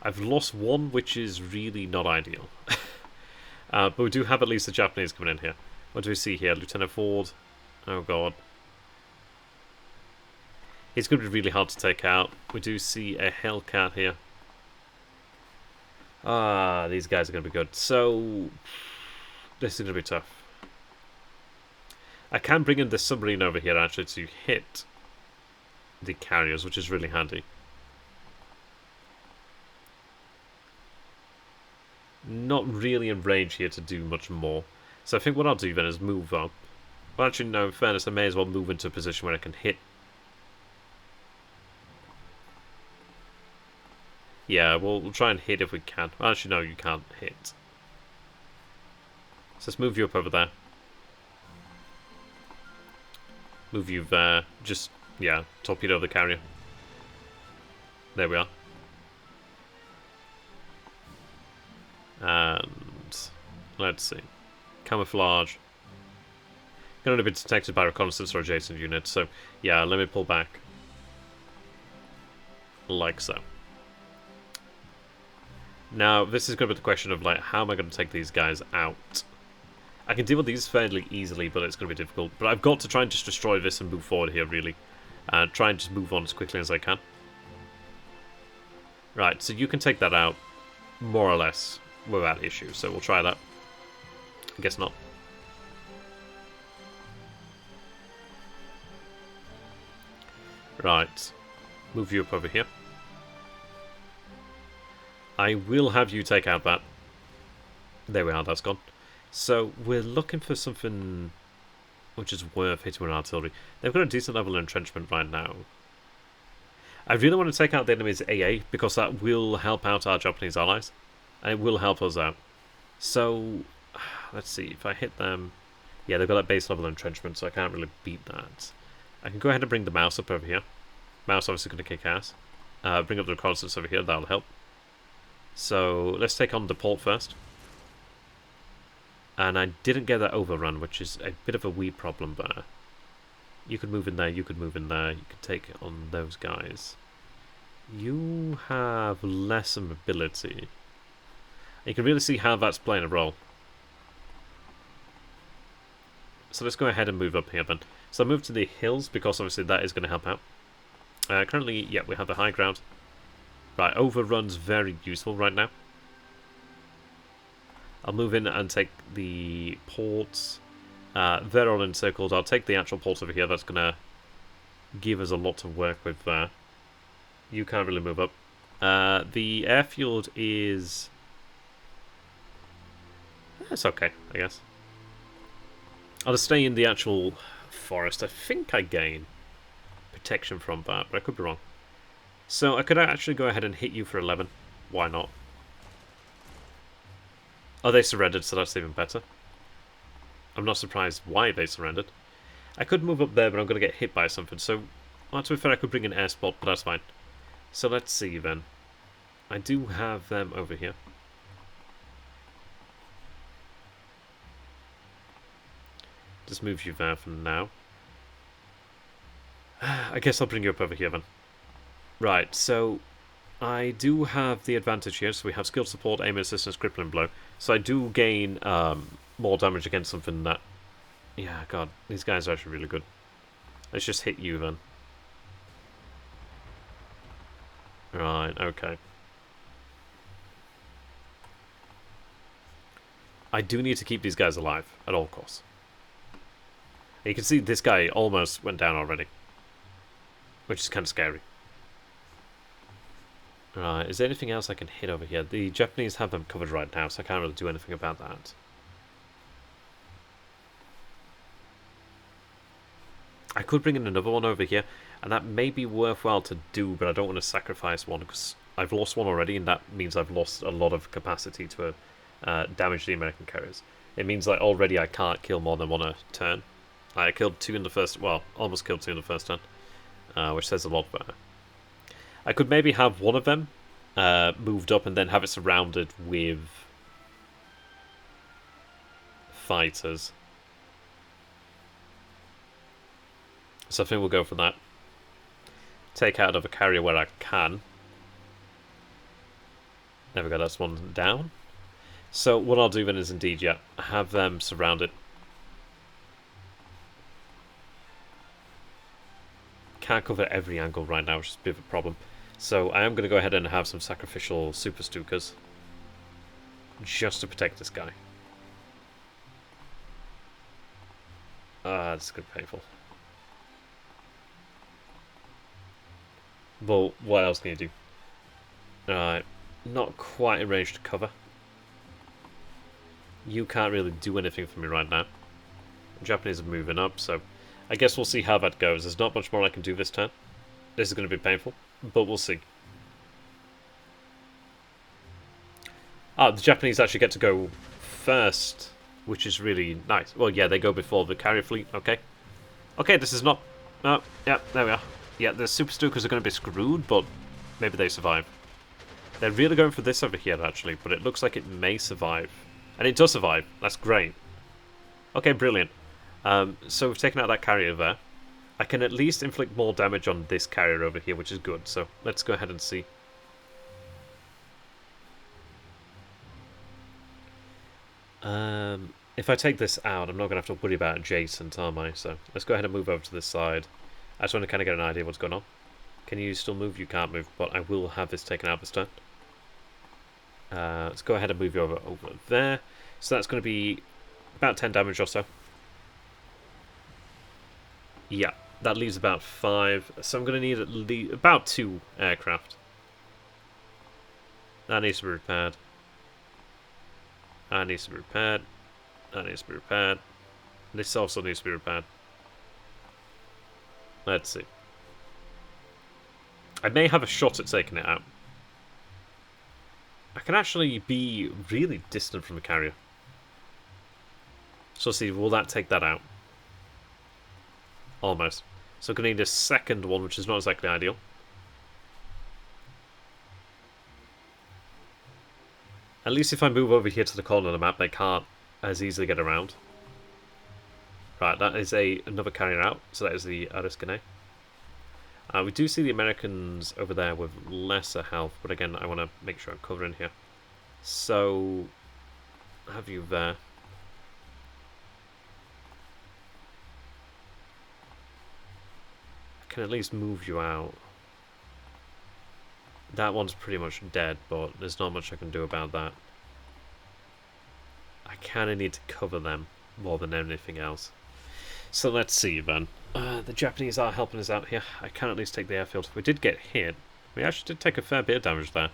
I've lost one, which is really not ideal. But we do have at least the Japanese coming in here. What do we see here? Lieutenant Ford. Oh, God. He's going to be really hard to take out. We do see a Hellcat here. Ah, these guys are going to be good. So, this is going to be tough. I can bring in the submarine over here, actually, to hit the carriers, which is really handy. Not really in range here to do much more. So I think what I'll do then is move up. Well, actually, no, in fairness, I may as well move into a position where I can hit. Yeah, we'll try and hit if we can. Well, actually, no, you can't hit. So let's move you up over there. Move you there. Just, yeah, torpedo the carrier. There we are. And let's see. Camouflage. Going to be detected by reconnaissance or adjacent units, so yeah, let me pull back. Like so. Now, this is going to be the question of, like, how am I going to take these guys out? I can deal with these fairly easily, but it's going to be difficult. But I've got to try and just destroy this and move forward here, really. Try and just move on as quickly as I can. Right, so you can take that out, more or less, without issue. So we'll try that. I guess not. Right. Move you up over here. I will have you take out that. There we are, that's gone. So we're looking for something which is worth hitting with artillery. They've got a decent level of entrenchment right now. I really want to take out the enemy's AA because that will help out our Japanese allies. And it will help us out. So let's see, if I hit them... Yeah, they've got that base level entrenchment, so I can't really beat that. I can go ahead and bring the mouse up over here. Mouse obviously going to kick ass. Bring up the reconnaissance over here, that'll help. So, let's take on the port first. And I didn't get that overrun, which is a bit of a wee problem there. You could move in there, you could move in there, you could take on those guys. You have lesser mobility. You can really see how that's playing a role. So let's go ahead and move up here then. So I move to the hills because obviously that is going to help out. Currently, yeah, we have the high ground. Right, overrun's very useful right now. I'll move in and take the ports. They're all encircled. I'll take the actual port over here. That's going to give us a lot to work with there. You can't really move up. The airfield is... It's okay, I guess. I'll just stay in the actual forest. I think I gain protection from that, but I could be wrong. So I could actually go ahead and hit you for 11. Why not? Oh, they surrendered, so that's even better. I'm not surprised why they surrendered. I could move up there, but I'm going to get hit by something. So, well, to be fair, I could bring an air spot, but that's fine. So let's see then. I do have them over here. Just move you there for now. I guess I'll bring you up over here then. Right, so I do have the advantage here. So we have skill support, aim assistance, crippling blow. So I do gain more damage against something that... Yeah, God, these guys are actually really good. Let's just hit you then. Right, okay. I do need to keep these guys alive at all costs. You can see this guy almost went down already, which is kind of scary. Right, is there anything else I can hit over here? The Japanese have them covered right now, so I can't really do anything about that. I could bring in another one over here, and that may be worthwhile to do, but I don't want to sacrifice one, because I've lost one already, and that means I've lost a lot of capacity to damage the American carriers. It means that already I can't kill more than one a turn. I killed 2 in the first... Well, almost killed 2 in the first turn, which says a lot better. I could maybe have one of them moved up and then have it surrounded with fighters. So I think we'll go for that. Take out another carrier where I can. There we go, that's one down. So what I'll do then is indeed, yeah, have them surrounded. Can't cover every angle right now, which is a bit of a problem. So I am going to go ahead and have some sacrificial super Stukas just to protect this guy. That's good, painful. But what else can you do? Alright, not quite in range to cover. You can't really do anything for me right now. The Japanese are moving up, so I guess we'll see how that goes. There's not much more I can do this turn. This is going to be painful, but we'll see. The Japanese actually get to go first, which is really nice. Well, yeah, they go before the carrier fleet, okay. Okay, this is not... Oh, yeah, there we are. Yeah, the Super Stukas are going to be screwed, but maybe they survive. They're really going for this over here, actually, but it looks like it may survive. And it does survive. That's great. Okay, brilliant. So we've taken out that carrier there. I can at least inflict more damage on this carrier over here, which is good. So let's go ahead and see. If I take this out, I'm not going to have to worry about adjacent, am I? So let's go ahead and move over to this side. I just want to kind of get an idea of what's going on. Can you still move? You can't move, but I will have this taken out this turn. Let's go ahead and move you over there. So that's going to be about 10 damage or so. Yeah, that leaves about 5. So I'm going to need at least about 2 aircraft. That needs to be repaired. That needs to be repaired. That needs to be repaired. This also needs to be repaired. Let's see. I may have a shot at taking it out. I can actually be really distant from the carrier. So let's see, will that take that out? Almost. So we're going to need a second one, which is not exactly ideal. At least if I move over here to the corner of the map, they can't as easily get around. Right, that is another carrier out. So that is the Ariskane. We do see the Americans over there with lesser health, but again, I want to make sure I'm covering here. So, have you there. I can at least move you out. That one's pretty much dead, but there's not much I can do about that. I kind of need to cover them more than anything else. So let's see then. The Japanese are helping us out here. I can at least take the airfield. We did get hit. We actually did take a fair bit of damage there.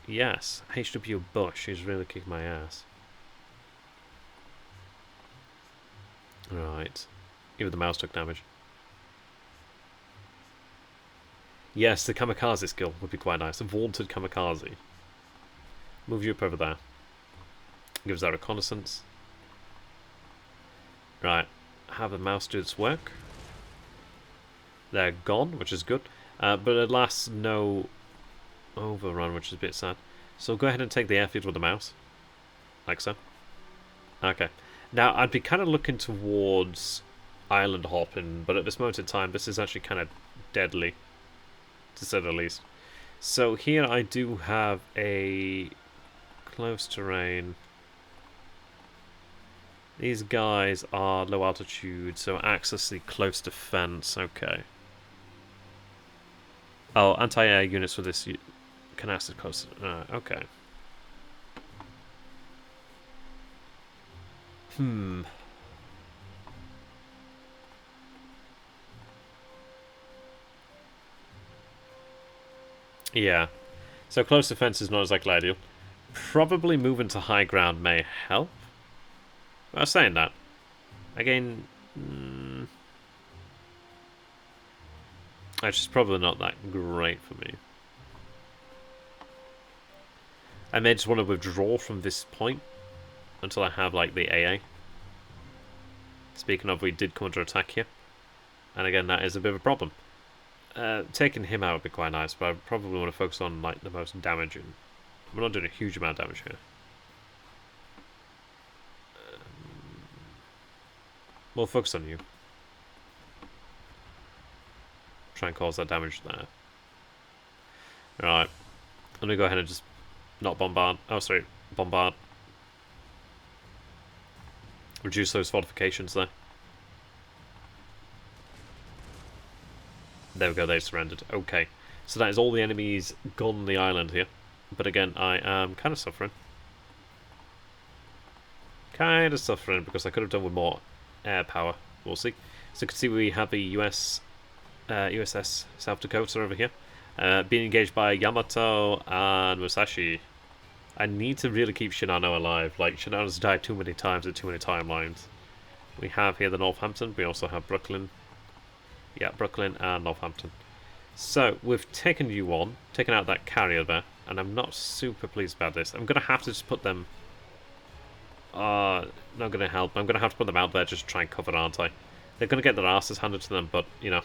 Yes, HW Bush is really kicking my ass. Right. Even the mouse took damage. Yes, the kamikaze skill would be quite nice. A vaunted kamikaze. Move you up over there. Gives that reconnaissance. Right. Have the mouse do its work. They're gone, which is good. But alas, no overrun, which is a bit sad. So go ahead and take the airfield with the mouse. Like so. Okay. Now, I'd be kind of looking towards island hopping, but at this moment in time, this is actually kind of deadly, to say the least. So here I do have a close terrain. These guys are low altitude, so access the close defense. Okay. Oh, anti-air units with this can access close. Okay. Yeah. So close defense is not exactly ideal. Probably moving to high ground may help. I was saying that. Again, it's probably not that great for me. I may just want to withdraw from this point until I have like the AA. Speaking of, we did come under attack here. And again, that is a bit of a problem. Taking him out would be quite nice, but I probably want to focus on like the most damaging. We're not doing a huge amount of damage here. We'll focus on you. Try and cause that damage there. Alright. Let me go ahead and just not bombard. Oh, sorry. Bombard. Reduce those fortifications there. There we go, they surrendered. Okay. So that is all the enemies gone on the island here. But again, I am kind of suffering. Kind of suffering because I could have done with more air power. We'll see. So you can see we have the USS South Dakota over here. Being engaged by Yamato and Musashi. I need to really keep Shinano alive. Like, Shinano's died too many times at too many timelines. We have here the Northampton. We also have Brooklyn. Yeah, Brooklyn and Northampton. So, we've taken you on. Taken out that carrier there. And I'm not super pleased about this. I'm going to have to just put them... not going to help. I'm going to have to put them out there just to try and cover, aren't I? They're going to get their asses handed to them, but, you know.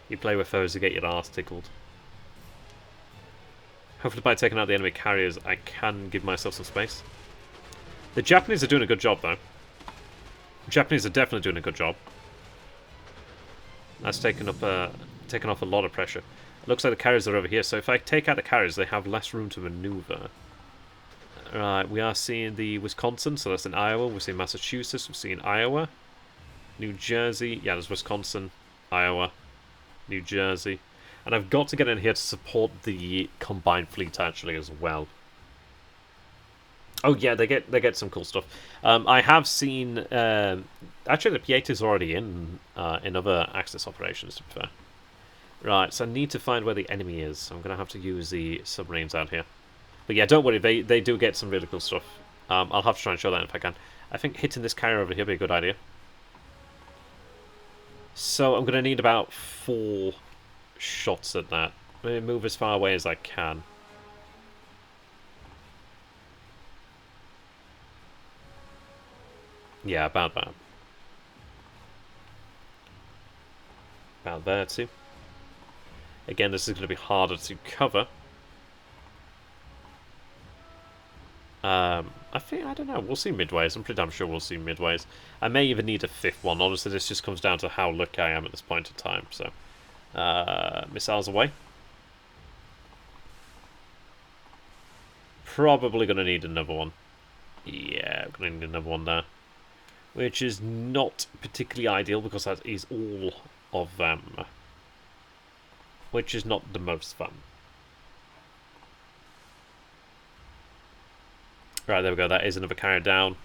You play with foes to get your ass tickled. Hopefully by taking out the enemy carriers, I can give myself some space. The Japanese are doing a good job, though. The Japanese are definitely doing a good job. That's taken off a lot of pressure. It looks like the carriers are over here, so if I take out the carriers, they have less room to maneuver. Right, we are seeing the Wisconsin, so that's in Iowa. We're seeing Massachusetts, we're seeing Iowa. New Jersey, yeah, there's Wisconsin, Iowa, New Jersey. And I've got to get in here to support the combined fleet, actually, as well. Oh, yeah, they get some cool stuff. I have seen... actually, the Pieta's already in other Axis operations, to be fair. Right, so I need to find where the enemy is. So I'm going to have to use the submarines out here. But yeah, don't worry, they do get some really cool stuff. I'll have to try and show that if I can. I think hitting this carrier over here would be a good idea. So I'm going to need about 4 shots at that. Let me move as far away as I can. Yeah, about that. About there too. Again, this is going to be harder to cover. I think, I don't know, we'll see midways. I'm pretty damn sure we'll see midways. I may even need a fifth one. Honestly, this just comes down to how lucky I am at this point in time. So, missiles away. Probably going to need another one. Yeah, going to need another one there. Which is not particularly ideal because that is all of them. Which is not the most fun. Right, there we go. That is another carrier down.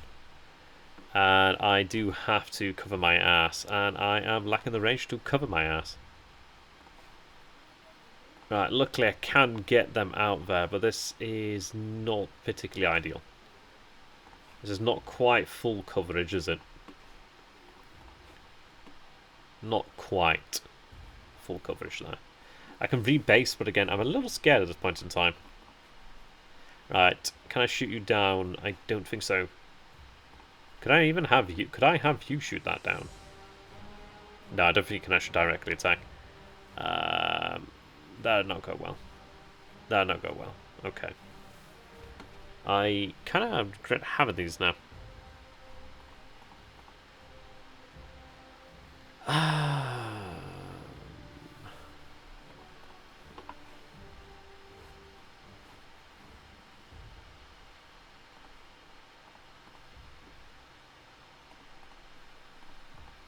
And I do have to cover my ass. And I am lacking the range to cover my ass. Right, luckily I can get them out there. But this is not particularly ideal. This is not quite full coverage, is it? Not quite full coverage there. I can rebase, but again, I'm a little scared at this point in time. Right, can I shoot you down? I don't think so. Could I even have you? Could I have you shoot that down? No, I don't think you can actually directly attack. That would not go well. That would not go well. Okay. I kind of regret having these now.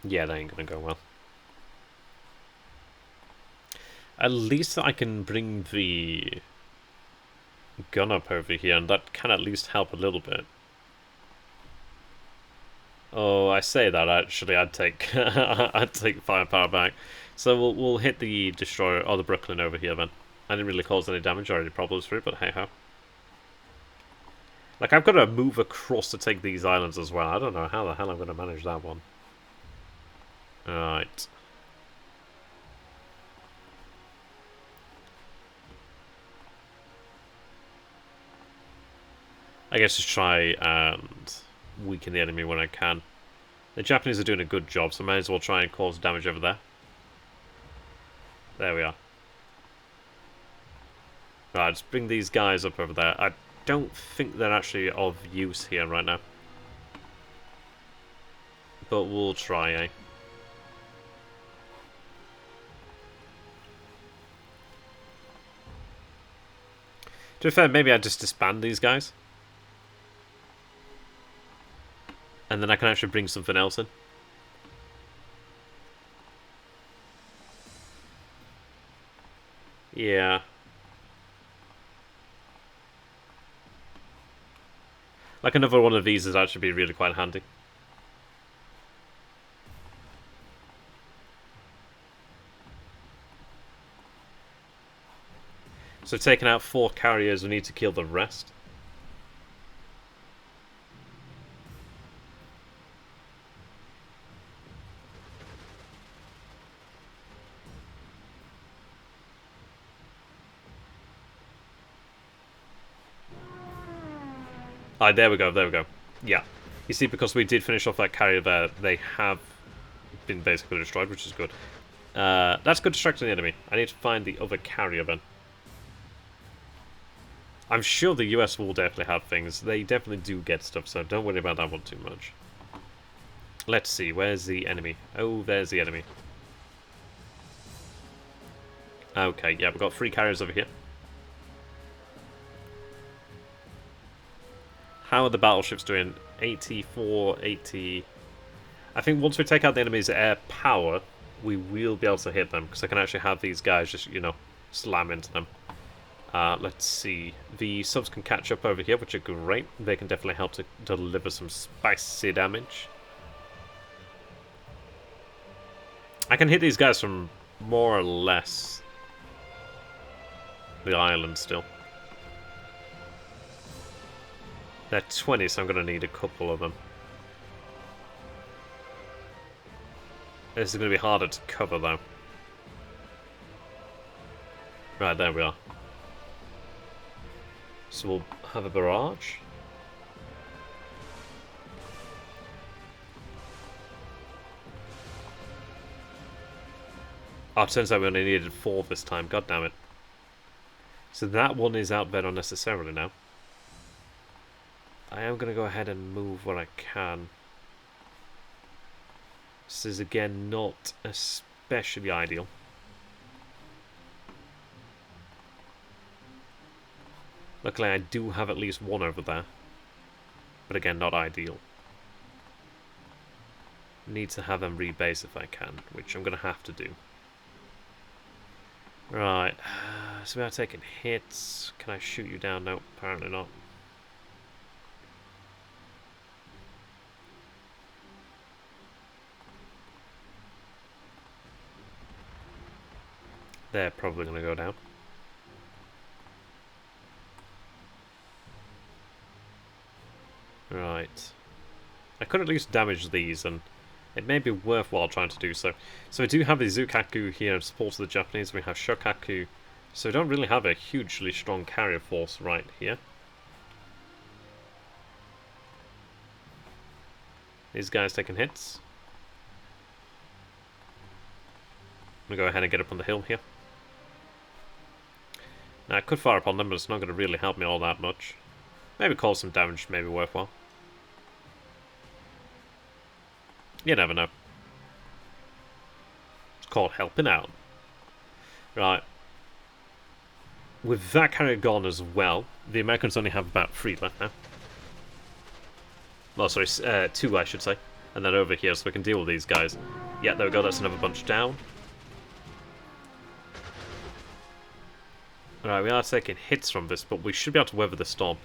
Yeah, that ain't gonna go well. At least I can bring the gun up over here, and that can at least help a little bit. Oh, I say that actually, I'd take I'd take firepower back. So we'll hit the destroyer or the Brooklyn over here then. I didn't really cause any damage or any problems for it, but hey ho. Like, I've got to move across to take these islands as well. I don't know how the hell I'm going to manage that one. Alright. I guess just try and weaken the enemy when I can. The Japanese are doing a good job, so I may as well try and cause damage over there. There we are. Right, let's bring these guys up over there. I don't think they're actually of use here right now. But we'll try, eh? To be fair, maybe I just disband these guys. And then I can actually bring something else in. Yeah. Like, another one of these is actually be really quite handy. So taking out 4 carriers, we need to kill the rest. Ah, there we go, there we go. Yeah. You see, because we did finish off that carrier there, they have been basically destroyed, which is good. That's good distracting the enemy. I need to find the other carrier then. I'm sure the US will definitely have things. They definitely do get stuff, so don't worry about that one too much. Let's see, where's the enemy? Oh, there's the enemy. Okay, yeah, we've got 3 carriers over here. How are the battleships doing? 84, 80... I think once we take out the enemy's air power, we will be able to hit them, because I can actually have these guys just, you know, slam into them. Let's see. The subs can catch up over here, which are great. They can definitely help to deliver some spicy damage. I can hit these guys from more or less the island still. They're 20, so I'm going to need a couple of them. This is going to be harder to cover, though. Right, there we are. So we'll have a barrage. Oh, it turns out we only needed 4 this time. God damn it. So that one is out there unnecessarily now. I am going to go ahead and move what I can. This is again not especially ideal. Luckily I do have at least one over there. But again, not ideal. Need to have them rebase if I can, which I'm going to have to do. Right, so we are taking hits. Can I shoot you down? No, apparently not. They're probably going to go down. Right. I could at least damage these, and it may be worthwhile trying to do so. So we do have the Zukaku here in support of the Japanese. We have Shokaku. So we don't really have a hugely strong carrier force right here. These guys taking hits. I'm going to go ahead and get up on the hill here. Now I could fire upon them, but it's not going to really help me all that much. Maybe cause some damage, maybe worthwhile. You never know. It's called helping out. Right. With that carrier gone as well, the Americans only have about 3 left now. Oh, sorry, 2 I should say. And then over here, so we can deal with these guys. Yeah, there we go, that's another bunch down. Alright, we are taking hits from this, but we should be able to weather the storm.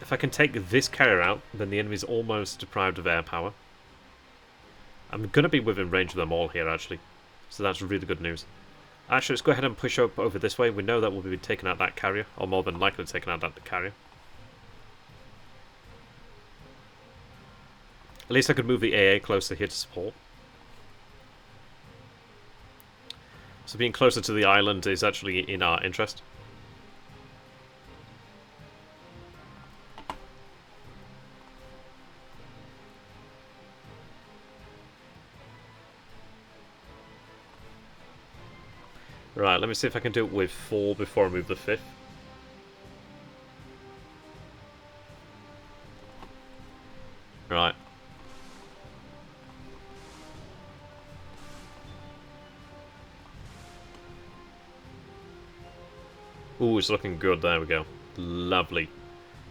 If I can take this carrier out, then the enemy's almost deprived of air power. I'm going to be within range of them all here, actually. So that's really good news. Actually, let's go ahead and push up over this way. We know that we'll be taking out that carrier, or more than likely taking out that carrier. At least I could move the AA closer here to support. So being closer to the island is actually in our interest. Right, let me see if I can do it with 4 before I move the 5th. Right. Ooh, it's looking good. There we go. Lovely.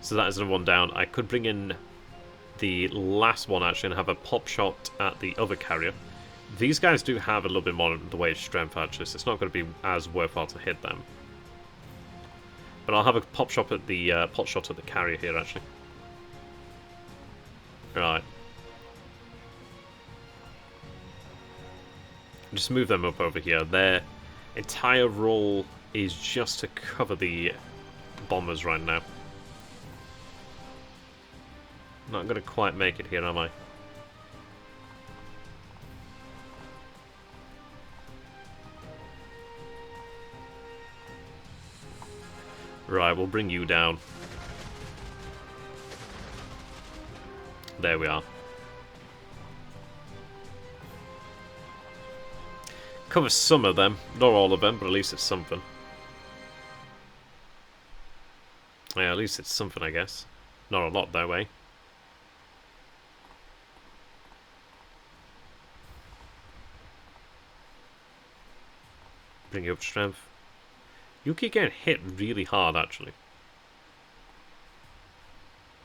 So that is another one down. I could bring in the last one, actually, and have a pop shot at the other carrier. These guys do have a little bit more in the way of strength, actually, so it's not going to be as worthwhile to hit them. But I'll have a pop shot at the carrier here, actually. Right. Just move them up over here. Their entire role is just to cover the bombers right now. Not going to quite make it here, am I? Right, we'll bring you down. There we are. Cover some of them, not all of them, but at least it's something. Yeah, at least it's something, I guess. Not a lot, though, eh? Bring you up strength. You keep getting hit really hard, actually.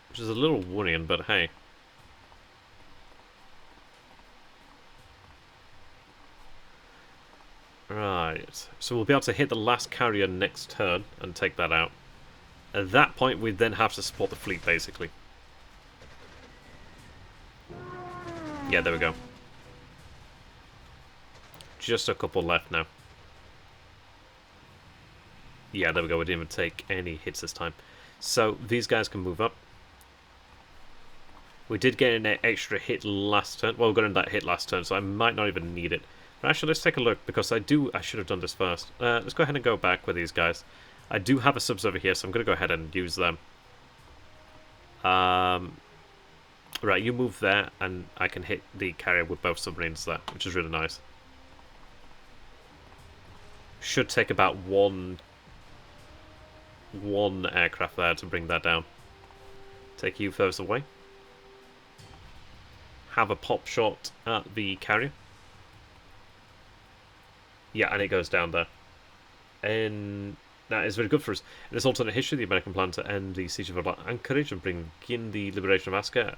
Which is a little worrying, but hey. Right. So we'll be able to hit the last carrier next turn and take that out. At that point, we then have to support the fleet, basically. Yeah, there we go. Just a couple left now. Yeah, there we go. We didn't even take any hits this time. So these guys can move up. We did get an extra hit last turn. Well, we got in that hit last turn, so I might not even need it. But actually, let's take a look, because I should have done this first. Let's go ahead and go back with these guys. I do have a subs over here, so I'm going to go ahead and use them. Right, you move there, and I can hit the carrier with both submarines there, which is really nice. Should take about one aircraft there to bring that down. Take you further away. Have a pop shot at the carrier. Yeah, and it goes down there. And that is very good for us. In this alternate history, the American plan to end the siege of Anchorage and bring in the liberation of Alaska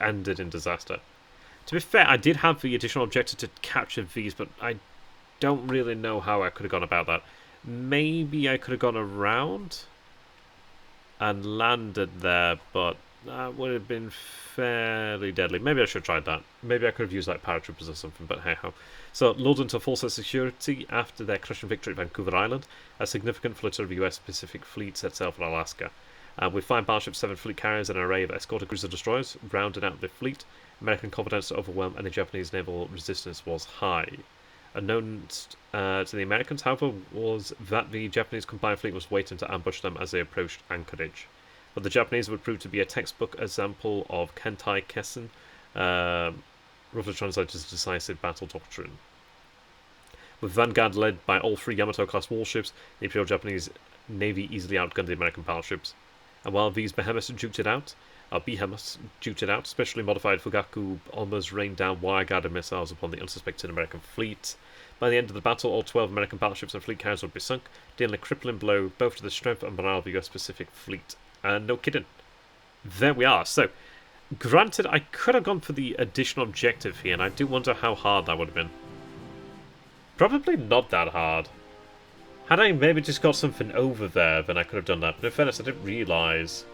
ended in disaster. To be fair, I did have the additional objective to capture these, but I don't really know how I could have gone about that. Maybe I could have gone around and landed there, but that would have been fairly deadly. Maybe I should have tried that. Maybe I could have used like paratroopers or something, but hey ho. So, lulled into false security after their crushing victory at Vancouver Island, a significant flotilla of the US Pacific Fleet set sail for Alaska. With 5 battleships, 7 fleet carriers, and an array of escorted cruiser destroyers rounding out the fleet, American confidence to overwhelm any Japanese naval resistance was high. Unknown to the Americans, however, was that the Japanese combined fleet was waiting to ambush them as they approached Anchorage. But the Japanese would prove to be a textbook example of Kentai Kessen, roughly translated as decisive battle doctrine. With Vanguard led by all 3 Yamato-class warships, the Imperial Japanese Navy easily outgunned the American battleships. And while these behemoths duked it out, specially modified Fugaku bombers rained down wire-guided missiles upon the unsuspecting American fleet. By the end of the battle, all 12 American battleships and fleet carriers would be sunk, dealing a crippling blow both to the strength and morale of the US Pacific Fleet. And no kidding. There we are. So, granted, I could have gone for the additional objective here, and I do wonder how hard that would have been. Probably not that hard. Had I maybe just got something over there, then I could have done that. But in fairness, I didn't realise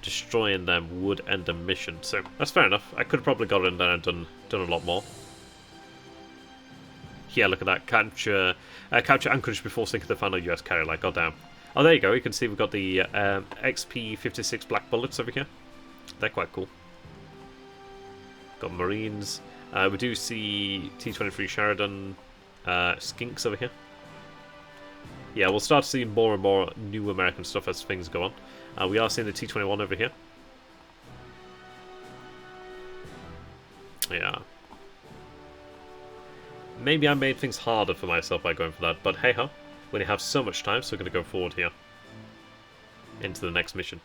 destroying them would end the mission. So that's fair enough. I could have probably got in there and done a lot more. Yeah, look at that. Capture Anchorage before sinking the final US carrier. Like, goddamn. Oh, there you go. You can see we've got the XP-56 black bullets over here. They're quite cool. Got Marines. We do see T-23 Sheridan skinks over here. Yeah, we'll start seeing more and more new American stuff as things go on. We are seeing the T-21 over here. Yeah. Maybe I made things harder for myself by going for that, but hey-ho. We only have so much time, so we're going to go forward here. Into the next mission.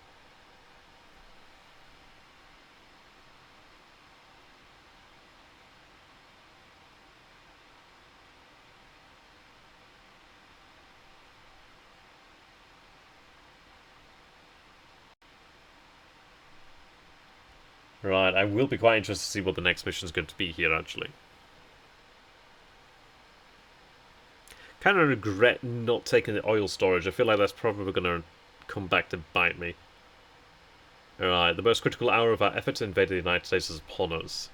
Right, I will be quite interested to see what the next mission is going to be here, actually. Kind of regret not taking the oil storage. I feel like that's probably going to come back to bite me. Alright, the most critical hour of our effort to invade the United States is upon us.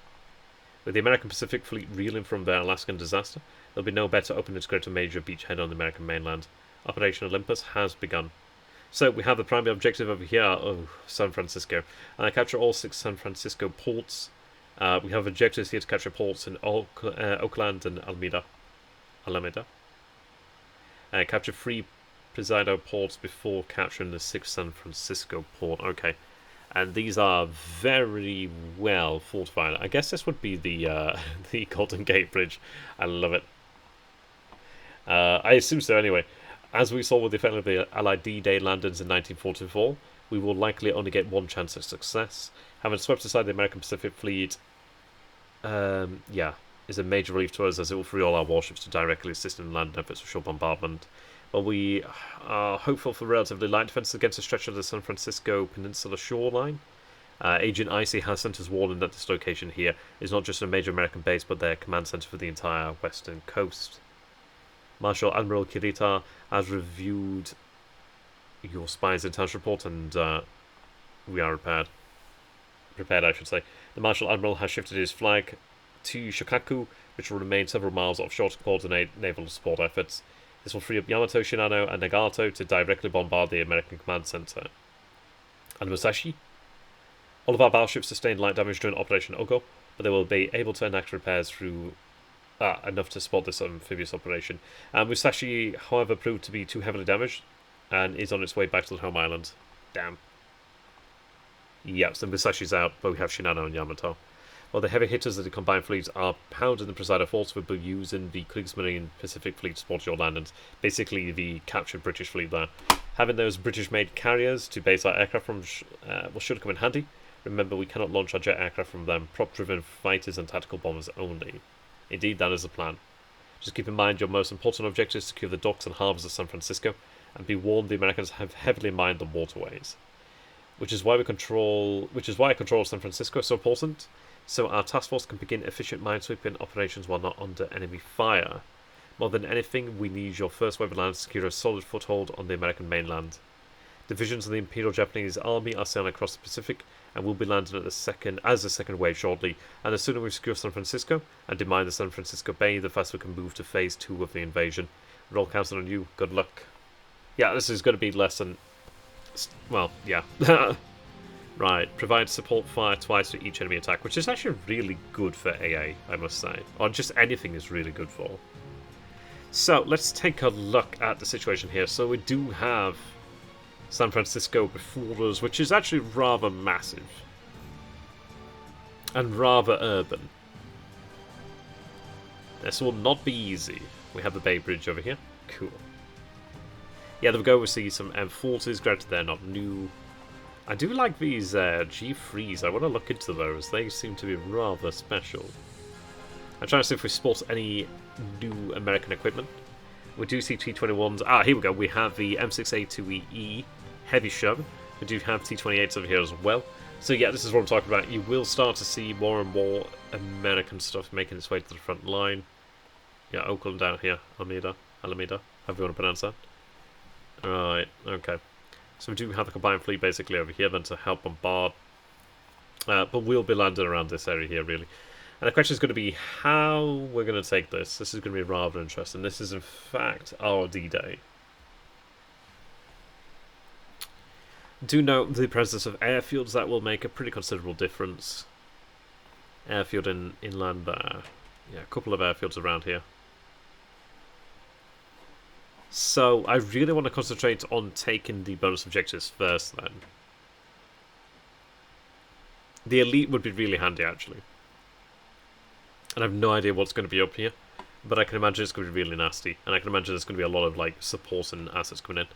With the American Pacific Fleet reeling from their Alaskan disaster, there'll be no better to open its greater major beachhead on the American mainland. Operation Olympus has begun. So we have the primary objective over here, San Francisco. Capture all 6 San Francisco ports. We have objectives here to capture ports in Oakland and Alameda. Capture 3 Presidio ports before capturing the 6th San Francisco port. Okay. And these are very well fortified. I guess this would be the the Golden Gate Bridge. I love it. I assume so anyway. As we saw with the effect of the Allied D-Day landings in 1944, we will likely only get one chance at success. Having swept aside the American Pacific Fleet, is a major relief to us as it will free all our warships to directly assist in land efforts for shore bombardment. But we are hopeful for relatively light defences against the stretch of the San Francisco Peninsula shoreline. Agent Icy has sent us warning that this location here is not just a major American base, but their command centre for the entire western coast. Marshal Admiral Kirita has reviewed your spy's intelligence report, and we are prepared, I should say. The Marshal Admiral has shifted his flag to Shokaku, which will remain several miles offshore to coordinate naval support efforts. This will free up Yamato, Shinano, and Nagato to directly bombard the American command center. And Musashi? All of our battleships sustained light damage during Operation Ogo, but they will be able to enact repairs through enough to support this amphibious operation. Musashi, however, proved to be too heavily damaged and is on its way back to the home island. Damn. Yep, so Musashi's out, but we have Shinano and Yamato. while the heavy hitters of the combined fleets are pounding the Presider force, we'll be using the Kriegsmarine Pacific Fleet to support your landings. Basically, the captured British fleet there. Having those British-made carriers to base our aircraft from should come in handy. Remember, we cannot launch our jet aircraft from them. Prop-driven fighters and tactical bombers only. Indeed, that is the plan. Just keep in mind your most important objective is to secure the docks and harbours of San Francisco, and be warned the Americans have heavily mined the waterways. Which is why I control San Francisco so important, so our task force can begin efficient minesweeping operations while not under enemy fire. More than anything, we need your first wave of land to secure a solid foothold on the American mainland. Divisions of the Imperial Japanese Army are sailing across the Pacific and will be landing as the second wave shortly, and the sooner we secure San Francisco and demine the San Francisco Bay, the faster we can move to Phase 2 of the invasion. We're all counting on you. Good luck. Yeah, this is going to be less than... well, yeah. Right, provide support fire twice for each enemy attack, which is actually really good for AA, I must say. Or just anything is really good for. So, let's take a look at the situation here. So we do have San Francisco before us, which is actually rather massive. And rather urban. This will not be easy. We have the Bay Bridge over here. Cool. Yeah, there we go. We see some M40s. Granted, they're not new. I do like these G3s. I want to look into those. They seem to be rather special. I'm trying to see if we spot any new American equipment. We do see T-21s. Ah, here we go. We have the M6A2EE Heavy Shove. We do have T-28s over here as well. So yeah, this is what I'm talking about. You will start to see more and more American stuff making its way to the front line. Yeah, Oakland down here. Alameda, however you want to pronounce that. Right, okay. So we do have the combined fleet basically over here then to help bombard. But we'll be landing around this area here, really. And the question is going to be how we're going to take this. This is going to be rather interesting. This is, in fact, our D-Day. Do note the presence of airfields. That will make a pretty considerable difference. Airfield inland there. Yeah, a couple of airfields around here. So, I really want to concentrate on taking the bonus objectives first, then. The elite would be really handy, actually. And I have no idea what's going to be up here. But I can imagine it's going to be really nasty. And I can imagine there's going to be a lot of, like, support and assets coming in.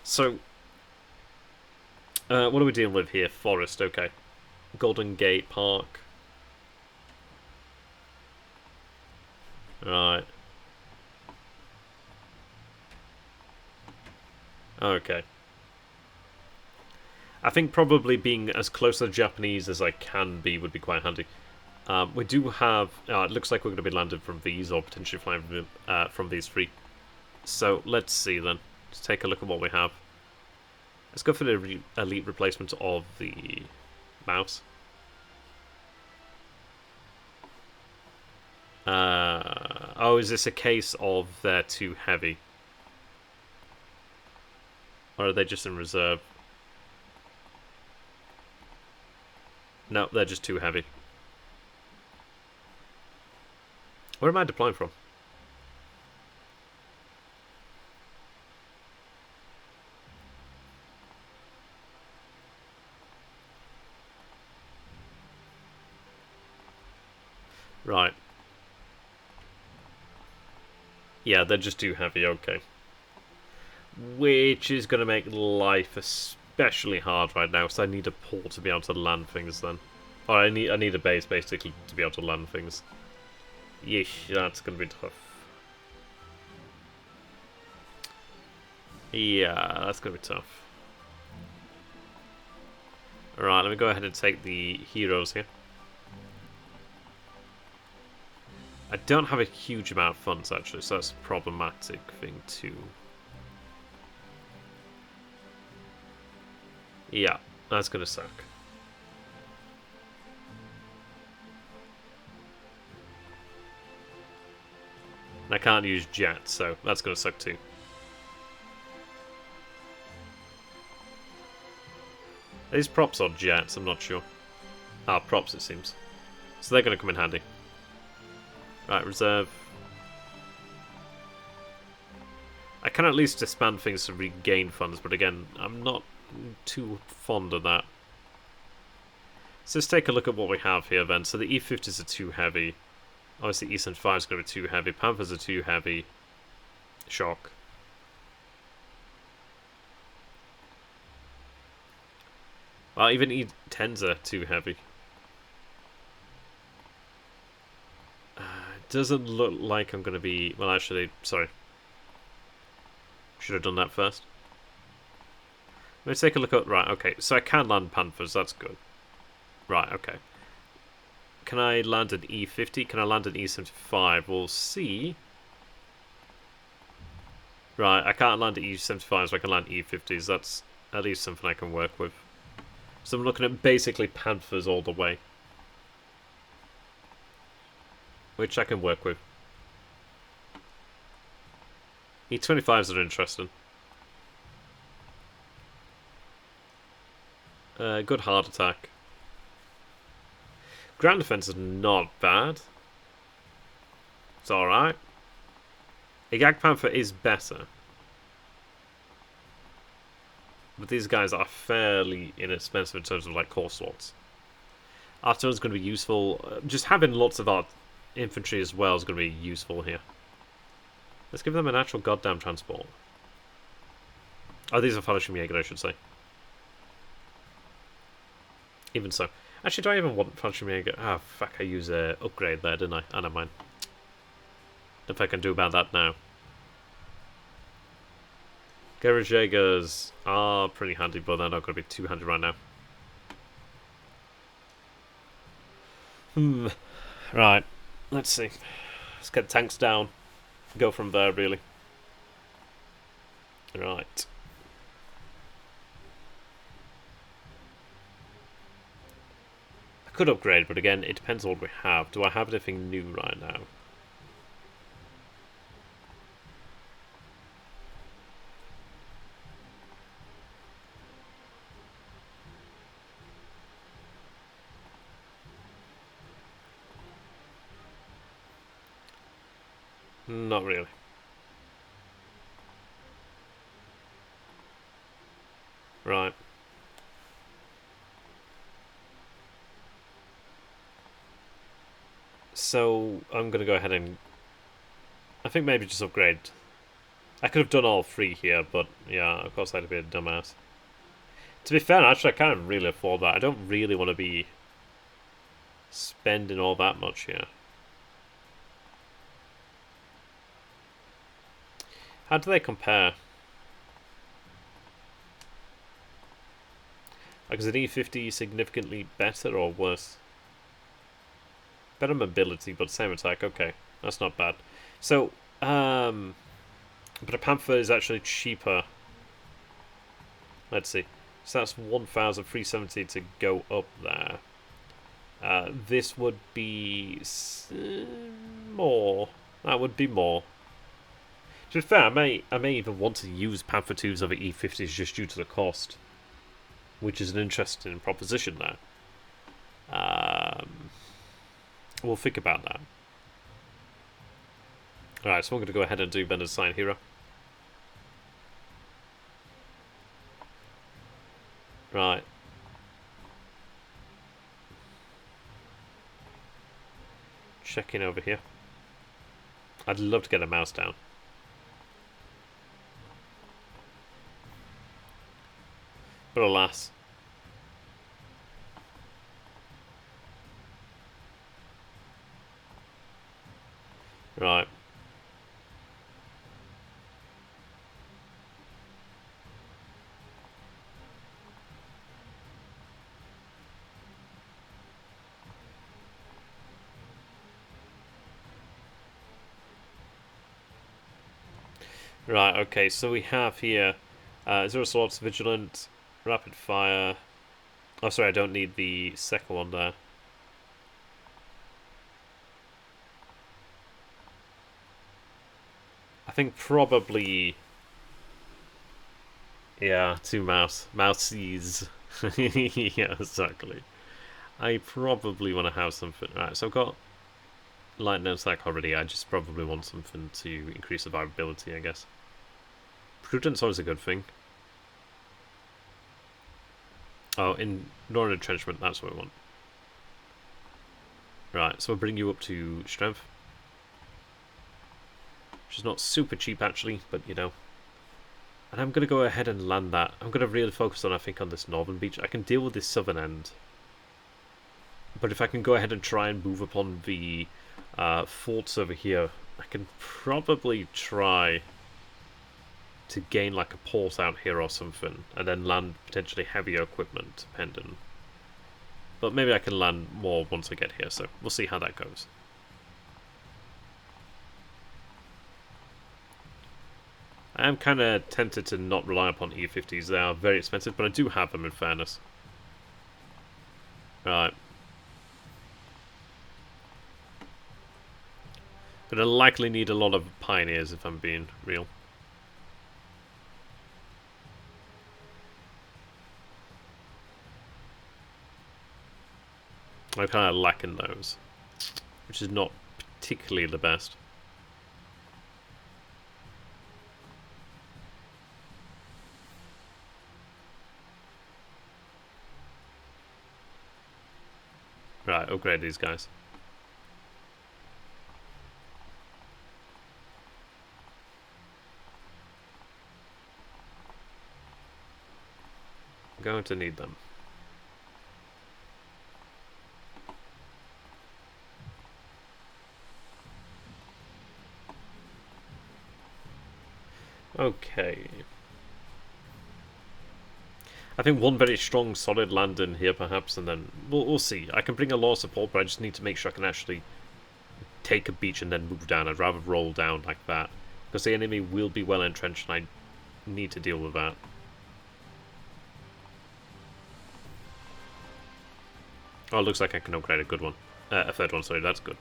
So, what are we dealing with here? Forest, okay. Golden Gate Park. Right. Okay. I think probably being as close to the Japanese as I can be would be quite handy. We do have... it looks like we're going to be landing from these, or potentially flying from these three. So, let's see then. Let's take a look at what we have. Let's go for the elite replacement of the mouse. Oh, is this a case of they're too heavy? Or are they just in reserve? No, they're just too heavy. Where am I deploying from? Right. Yeah, they're just too heavy, okay. Which is going to make life especially hard right now, because I need a port to be able to land things then. Or I need a base, basically, to be able to land things. Yeesh, that's going to be tough. Yeah, that's going to be tough. Alright, let me go ahead and take the heroes here. I don't have a huge amount of funds, actually, so that's a problematic thing, too. Yeah, that's going to suck. And I can't use jets, so that's going to suck too. Are these props or jets? I'm not sure. Ah, props it seems. So they're going to come in handy. Right, reserve. I can at least disband things to regain funds, but again, I'm not too fond of that. So let's take a look at what we have here then. So the E50s are too heavy. Obviously E75 is going to be too heavy. Panthers are too heavy. Shock. Well, even E10s are too heavy. It doesn't look like I'm going to be... Well, actually, sorry. Should have done that first. Let's take a look at... Right, okay. So I can land Panthers. That's good. Right, okay. Can I land an E50? Can I land an E75? We'll see. Right, I can't land E75s, so I can land E50s. That's at least something I can work with. So I'm looking at basically Panthers all the way. Which I can work with. E25s are interesting. Good hard attack. Ground defense is not bad. It's alright. A Gag Panther is better. But these guys are fairly inexpensive in terms of like core slots. Artillery is going to be useful. Just having lots of our infantry as well is going to be useful here. Let's give them an actual goddamn transport. Oh, these are Fallschirmjäger, I should say. Even so. Actually, do I even want Fallschirmjäger? Ah, fuck, I use a upgrade there, didn't I? I don't mind. If I can do about that now. Garage Jaegers are pretty handy, but they're not going to be too handy right now. Right. Let's see. Let's get tanks down. Go from there, really. Right. I could upgrade, but again, it depends on what we have. Do I have anything new right now? Not really. Right. So, I'm going to go ahead and... I think maybe just upgrade. I could have done all three here, but yeah, of course I'd be a dumbass. To be fair, actually, I can't really afford that. I don't really want to be spending all that much here. How do they compare? Like, is an E50 significantly better or worse? Better mobility, but same attack. Okay, that's not bad. So, but a Panther is actually cheaper. Let's see. So that's 1,370 to go up there. This would be more. That would be more. To be fair, I may even want to use Panther 2s over E50s just due to the cost, which is an interesting proposition there. We'll think about that. Alright, so I'm going to go ahead and do Bender's Sign Hero. Right. Check in over here. I'd love to get a mouse down. But alas. Right. Right, okay, so we have here 0 slots, vigilant, rapid fire. Oh, sorry, I don't need the second one there. I think probably... Yeah, 2 mouse. Mousies. Yeah, exactly. I probably want to have something... Right, so I've got lightning attack already. I just probably want something to increase survivability, I guess. Prudence is always a good thing. Oh, in Northern Entrenchment, that's what we want. Right, so we'll bring you up to strength. Which is not super cheap actually, but you know. And I'm going to go ahead and land that. I'm going to really focus on, I think, on this northern beach. I can deal with this southern end. But if I can go ahead and try and move upon the forts over here, I can probably try to gain like a port out here or something, and then land potentially heavier equipment, depending. But maybe I can land more once I get here, so we'll see how that goes. I am kind of tempted to not rely upon E50s. They are very expensive, but I do have them in fairness. Right. Gonna likely need a lot of pioneers if I'm being real. I kind of lack in those, which is not particularly the best. Right, upgrade these guys. I'm going to need them. Okay. I think one very strong, solid landing here, perhaps, and then we'll see. I can bring a lot of support, but I just need to make sure I can actually take a beach and then move down. I'd rather roll down like that, because the enemy will be well entrenched, and I need to deal with that. Oh, it looks like I can upgrade a good one. A third one, sorry, that's good.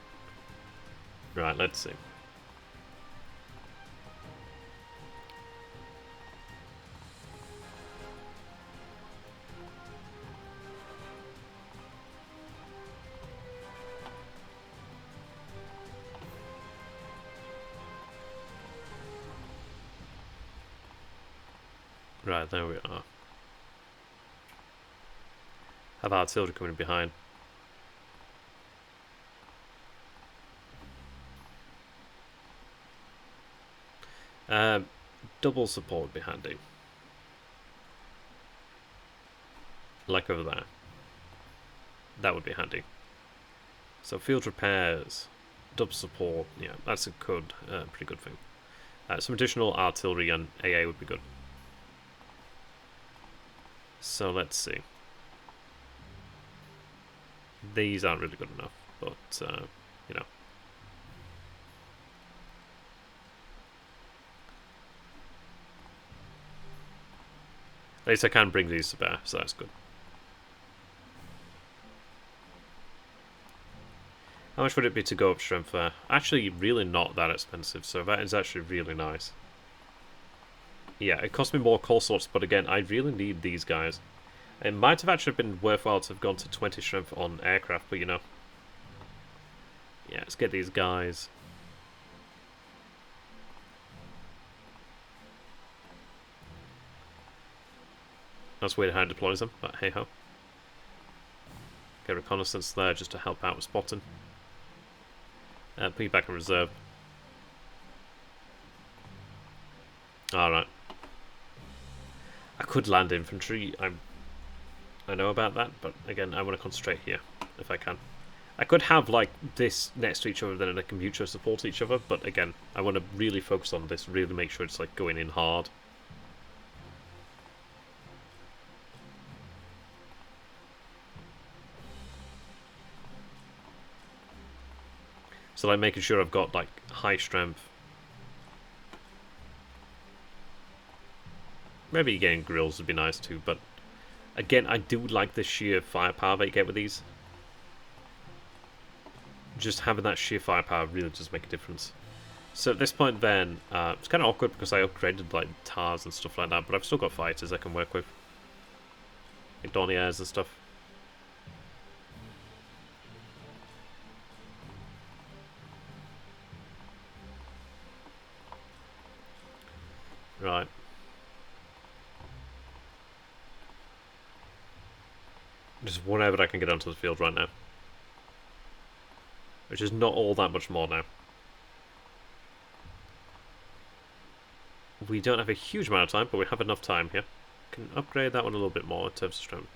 Right, let's see. Right, there we are. Have artillery coming behind. Double support would be handy. Like over there. That would be handy. So field repairs, double support, yeah, that's a good, pretty good thing. Some additional artillery and AA would be good. So let's see. These aren't really good enough, but, you know. At least I can bring these to bear, so that's good. How much would it be to go up strength there? Actually, really not that expensive, so that is actually really nice. Yeah, it cost me more core slots, but again, I really need these guys. It might have actually been worthwhile to have gone to 20 strength on aircraft, but you know. Yeah, let's get these guys. That's weird how it deploys them, but hey ho. Get reconnaissance there just to help out with spotting. Put you back in reserve. Alright. I could land infantry. I know about that, but again, I want to concentrate here if I can. I could have like this next to each other, then they can mutually support each other, but again, I want to really focus on this, really make sure it's like going in hard. So like making sure I've got like high strength. Maybe getting grills would be nice too, but again, I do like the sheer firepower that you get with these. Just having that sheer firepower really does make a difference. So at this point then, it's kind of awkward because I upgraded like TARs and stuff like that, but I've still got fighters I can work with. Like Dorniers and stuff. Right. Just whatever I can get onto the field right now. which is not all that much more now. We don't have a huge amount of time, but we have enough time here. Can upgrade that one a little bit more in terms of strength.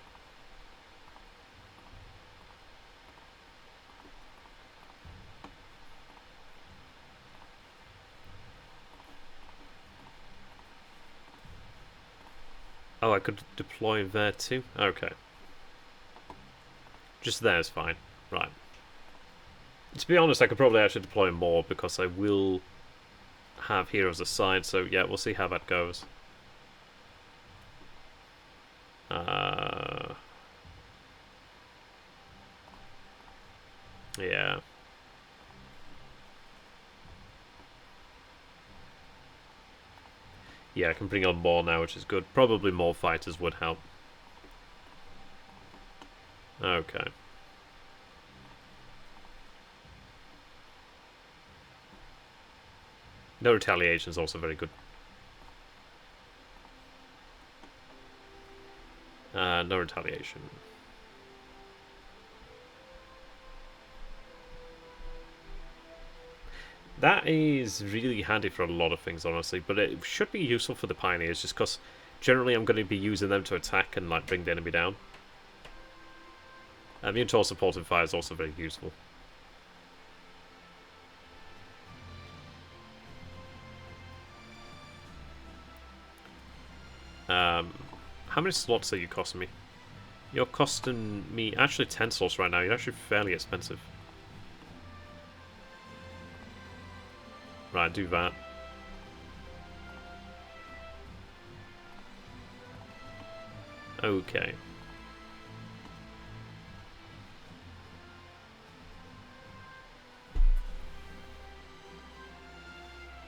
Oh, I could deploy there too? Okay. Just there is fine. Right. To be honest, I could probably actually deploy more because I will have heroes aside, so yeah, we'll see how that goes. Yeah. Yeah, I can bring on more now, which is good. Probably more fighters would help. Okay. No retaliation is also very good. No retaliation. That is really handy for a lot of things, honestly, but it should be useful for the pioneers, just because generally I'm going to be using them to attack and like bring the enemy down. Mutual supported fire is also very useful. How many slots are you costing me? You're costing me actually 10 slots right now. You're actually fairly expensive. Right, do that. Okay.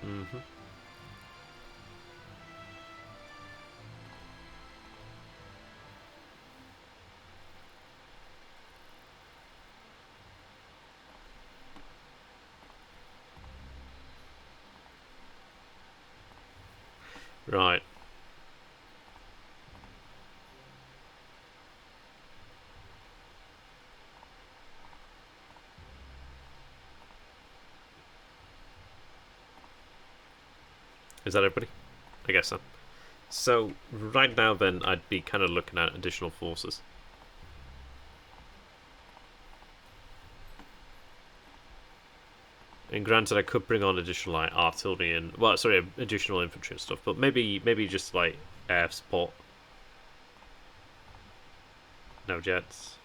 Mm-hmm. Right. Is that everybody? I guess so. So, right now then, I'd be kind of looking at additional forces. And granted, I could bring on additional like artillery and additional infantry and stuff, but maybe just like air support. No jets.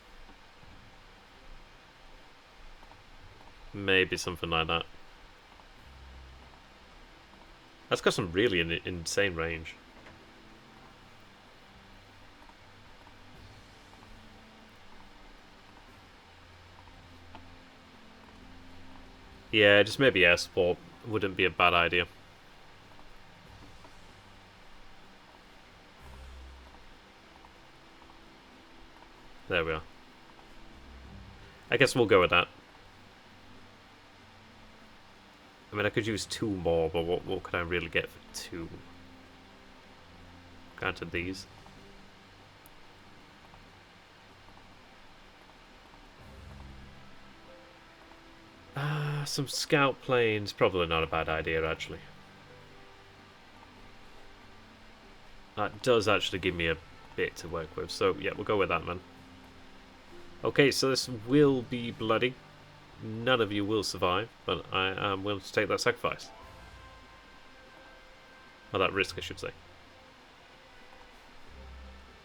Maybe something like that. That's got some really insane range. Yeah, just maybe air support wouldn't be a bad idea. There we are. I guess we'll go with that. I mean, I could use 2 more, but what could I really get for 2? Granted these. Some scout planes. Probably not a bad idea, actually. That does actually give me a bit to work with, so yeah, we'll go with that, man. Okay, so this will be bloody. None of you will survive, but I am willing to take that sacrifice. Or that risk, I should say.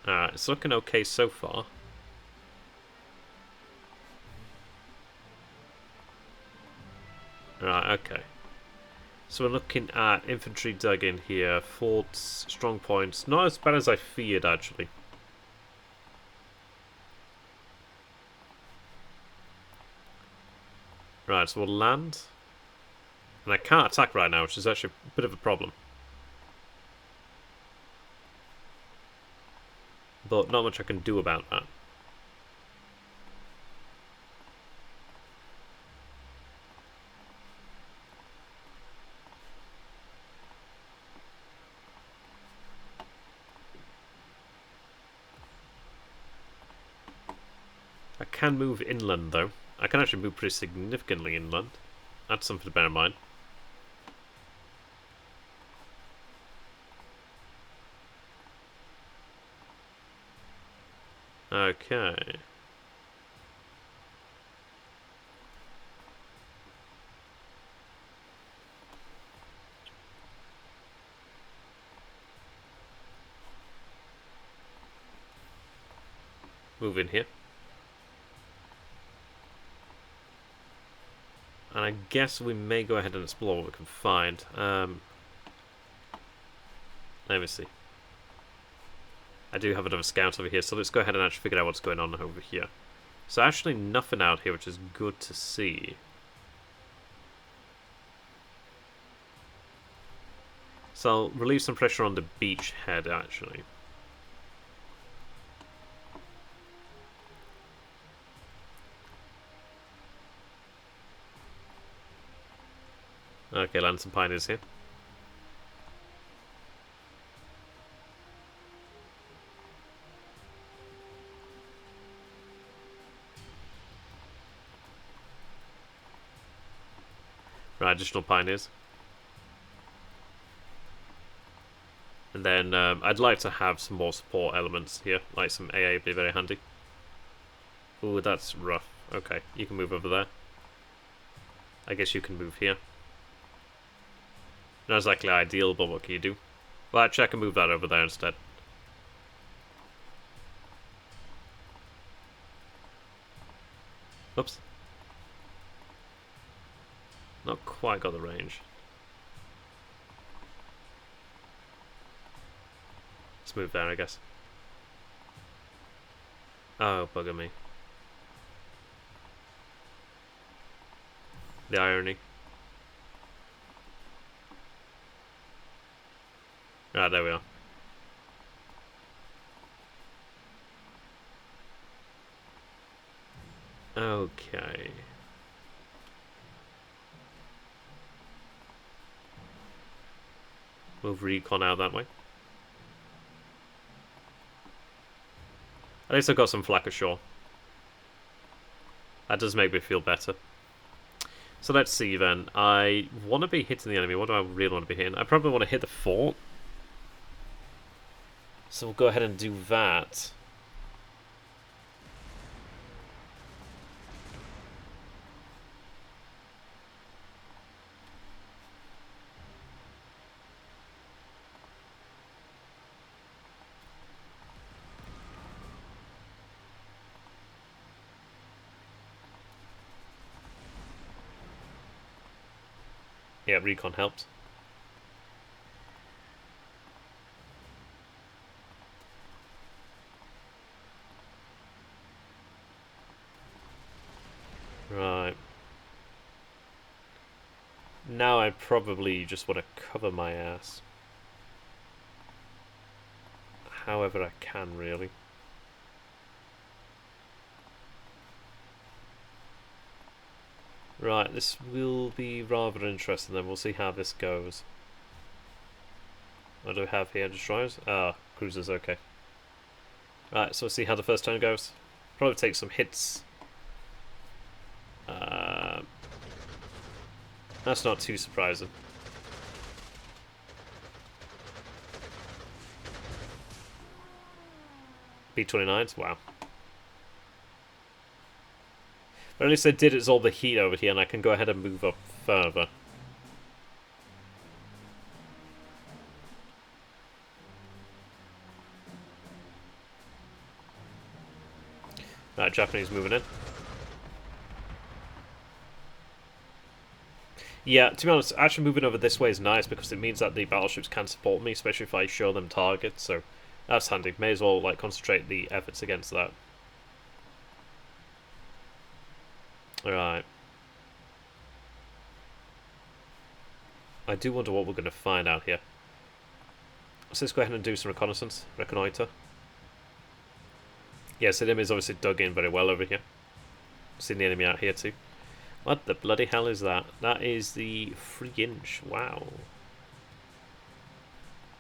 Alright, it's looking okay so far. Right, okay. So we're looking at infantry dug in here, forts, strong points. Not as bad as I feared, actually. Right, so we'll land. And I can't attack right now, which is actually a bit of a problem. But not much I can do about that. I can move inland, though. I can actually move pretty significantly inland. That's something to bear in mind. Okay. Move in here. And I guess we may go ahead and explore what we can find. Let me see. I do have another scout over here, so let's go ahead and actually figure out what's going on over here. So actually nothing out here, which is good to see. So I'll relieve some pressure on the beachhead, actually. Okay, land some pioneers here. Right, additional pioneers. And then I'd like to have some more support elements here, like some AA would be very handy. Ooh, that's rough. Okay, you can move over there. I guess you can move here. Not exactly ideal, but what can you do? Well, actually I can move that over there instead. Oops. Not quite got the range. Let's move there, I guess. Oh, bugger me. The irony. Right, there we are. Okay. Move recon out that way. At least I've got some flak ashore. That does make me feel better. So let's see then. I want to be hitting the enemy. What do I really want to be hitting? I probably want to hit the fort. So we'll go ahead and do that. Yeah, recon helped. Right. Now I probably just want to cover my ass. However I can, really. Right, this will be rather interesting then. We'll see how this goes. What do we have here? Destroyers? Ah, cruisers, okay. Right, so we'll see how the first turn goes. Probably take some hits. That's not too surprising. B-29s? Wow. But at least I did absorb the heat over here, and I can go ahead and move up further. Right, Japanese moving in. Yeah, to be honest, actually moving over this way is nice because it means that the battleships can support me, especially if I show them targets, so that's handy. May as well like concentrate the efforts against that. Alright. I do wonder what we're going to find out here. So let's go ahead and do some reconnaissance, reconnoiter. Yeah, so the enemy's obviously dug in very well over here. Seen the enemy out here too. What the bloody hell is that? That is the 3-inch. Wow.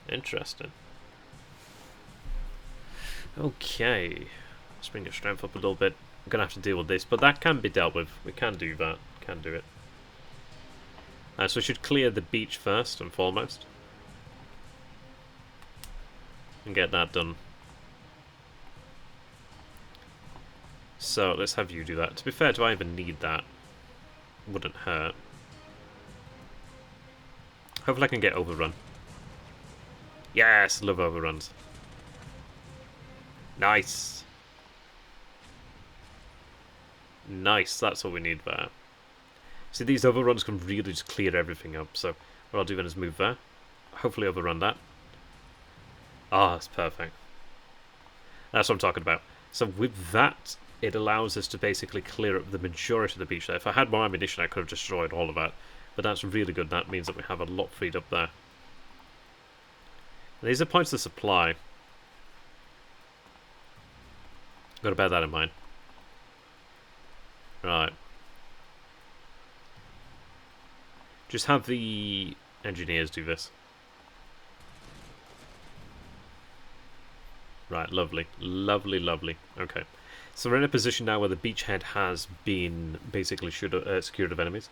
Interesting. Okay. Let's bring your strength up a little bit. we're going to have to deal with this. But that can be dealt with. We can do that. Can do it. So we should clear the beach first and foremost. And get that done. So let's have you do that. To be fair, do I even need that? Wouldn't hurt. Hopefully I can get overrun. Yes, love overruns. Nice. Nice, that's what we need there. See, these overruns can really just clear everything up. So what I'll do then is move there. Hopefully overrun that. Ah, that's perfect. That's what I'm talking about. So with that, it allows us to basically clear up the majority of the beach there. If I had more ammunition, I could have destroyed all of that. But that's really good. That means that we have a lot freed up there. And these are points of supply. Got to bear that in mind. Right. Just have the engineers do this. Right, lovely. Lovely, lovely. Okay. So we're in a position now where the beachhead has been basically secured of enemies.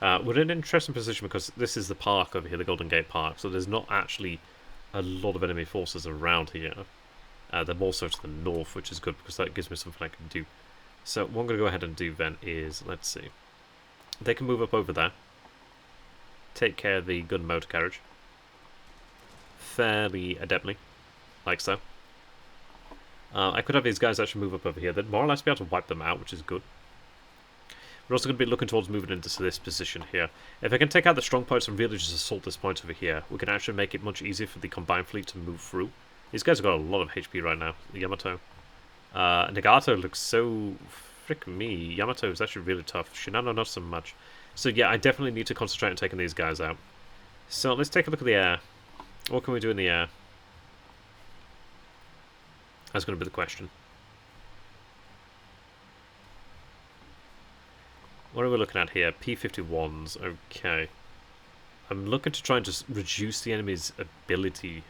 We're in an interesting position because this is the park over here, the Golden Gate Park, so there's not actually a lot of enemy forces around here. They're more so to the north, which is good because that gives me something I can do. So what I'm going to go ahead and do then is, let's see. They can move up over there. Take care of the gun motor carriage. Fairly adeptly. Like so. I could have these guys actually move up over here. They'd more or less be able to wipe them out, which is good. We're also going to be looking towards moving into this position here. If I can take out the strong points and really just assault this point over here, we can actually make it much easier for the combined fleet to move through. These guys have got a lot of HP right now. The Yamato. Nagato looks so... frick me. Yamato is actually really tough. Shinano not so much. So yeah, I definitely need to concentrate on taking these guys out. So let's take a look at the air. What can we do in the air? That's going to be the question. What are we looking at here? P-51s. Okay. I'm looking to try and just reduce the enemy's ability.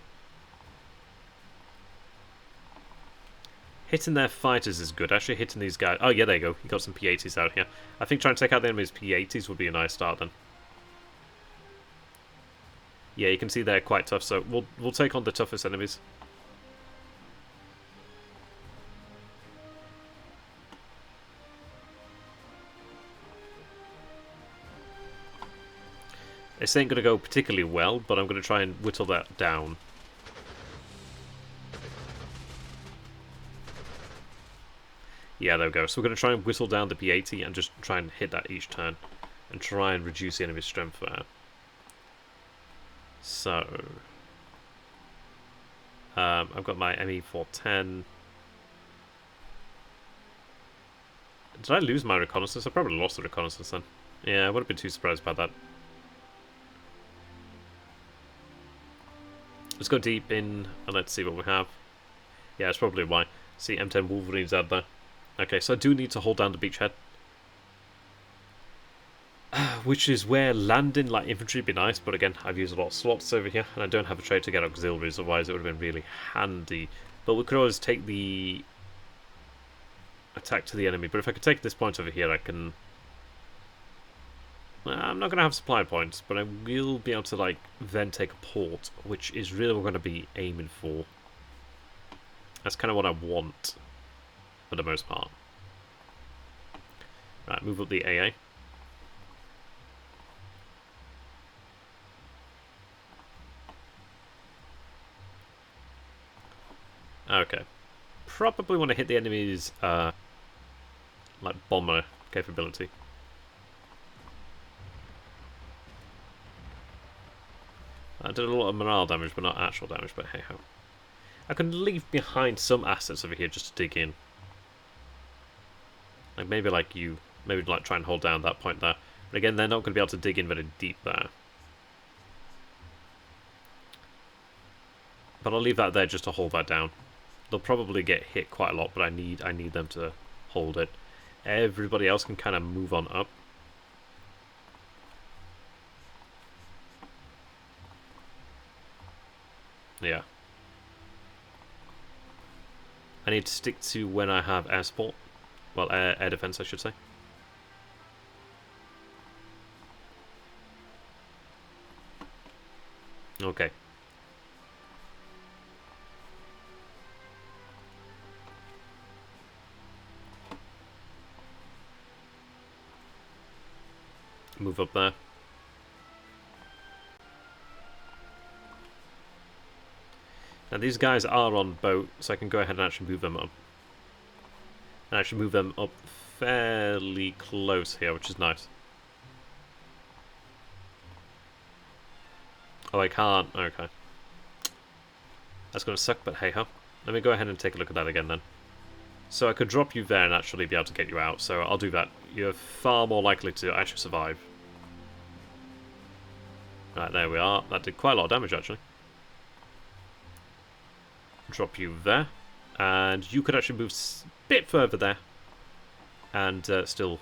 Hitting their fighters is good. Actually hitting these guys... Oh, yeah, there you go. You got some P-80s out here. I think trying to take out the enemy's P-80s would be a nice start then. Yeah, you can see they're quite tough, so we'll take on the toughest enemies. This ain't going to go particularly well, but I'm going to try and whittle that down. Yeah, there we go. So we're going to try and whittle down the P-80 and just try and hit that each turn. And try and reduce the enemy's strength there. So... I've got my ME-410. Did I lose my reconnaissance? I probably lost the reconnaissance then. Yeah, I wouldn't have been too surprised about that. Let's go deep in and let's see what we have. Yeah, that's probably why. See, M10 Wolverines out there. Okay, so I do need to hold down the beachhead. Which is where landing like infantry would be nice, but again, I've used a lot of slots over here, and I don't have a trait to get auxiliaries, otherwise it would have been really handy. But we could always take the attack to the enemy, but if I could take this point over here, I can... I'm not going to have supply points, but I will be able to like then take a port, which is really what we're going to be aiming for. That's kind of what I want, for the most part. Right, move up the AA. Okay. Probably want to hit the enemy's, like, bomber capability. I did a lot of morale damage, but not actual damage, but hey-ho. I can leave behind some assets over here just to dig in. Like, maybe like you. Maybe like try and hold down that point there. But again, they're not going to be able to dig in very deep there. But I'll leave that there just to hold that down. They'll probably get hit quite a lot, but I need them to hold it. Everybody else can kind of move on up. Yeah. I need to stick to when I have air support. Well, air defense, I should say. Okay. Move up there. Now these guys are on boat, so I can go ahead and actually move them up. And actually move them up fairly close here, which is nice. Oh, I can't. Okay. That's going to suck, but hey-ho. Let me go ahead and take a look at that again then. So I could drop you there and actually be able to get you out, so I'll do that. You're far more likely to actually survive. Right, there we are. That did quite a lot of damage, actually. Drop you there. And you could actually move a bit further there. And still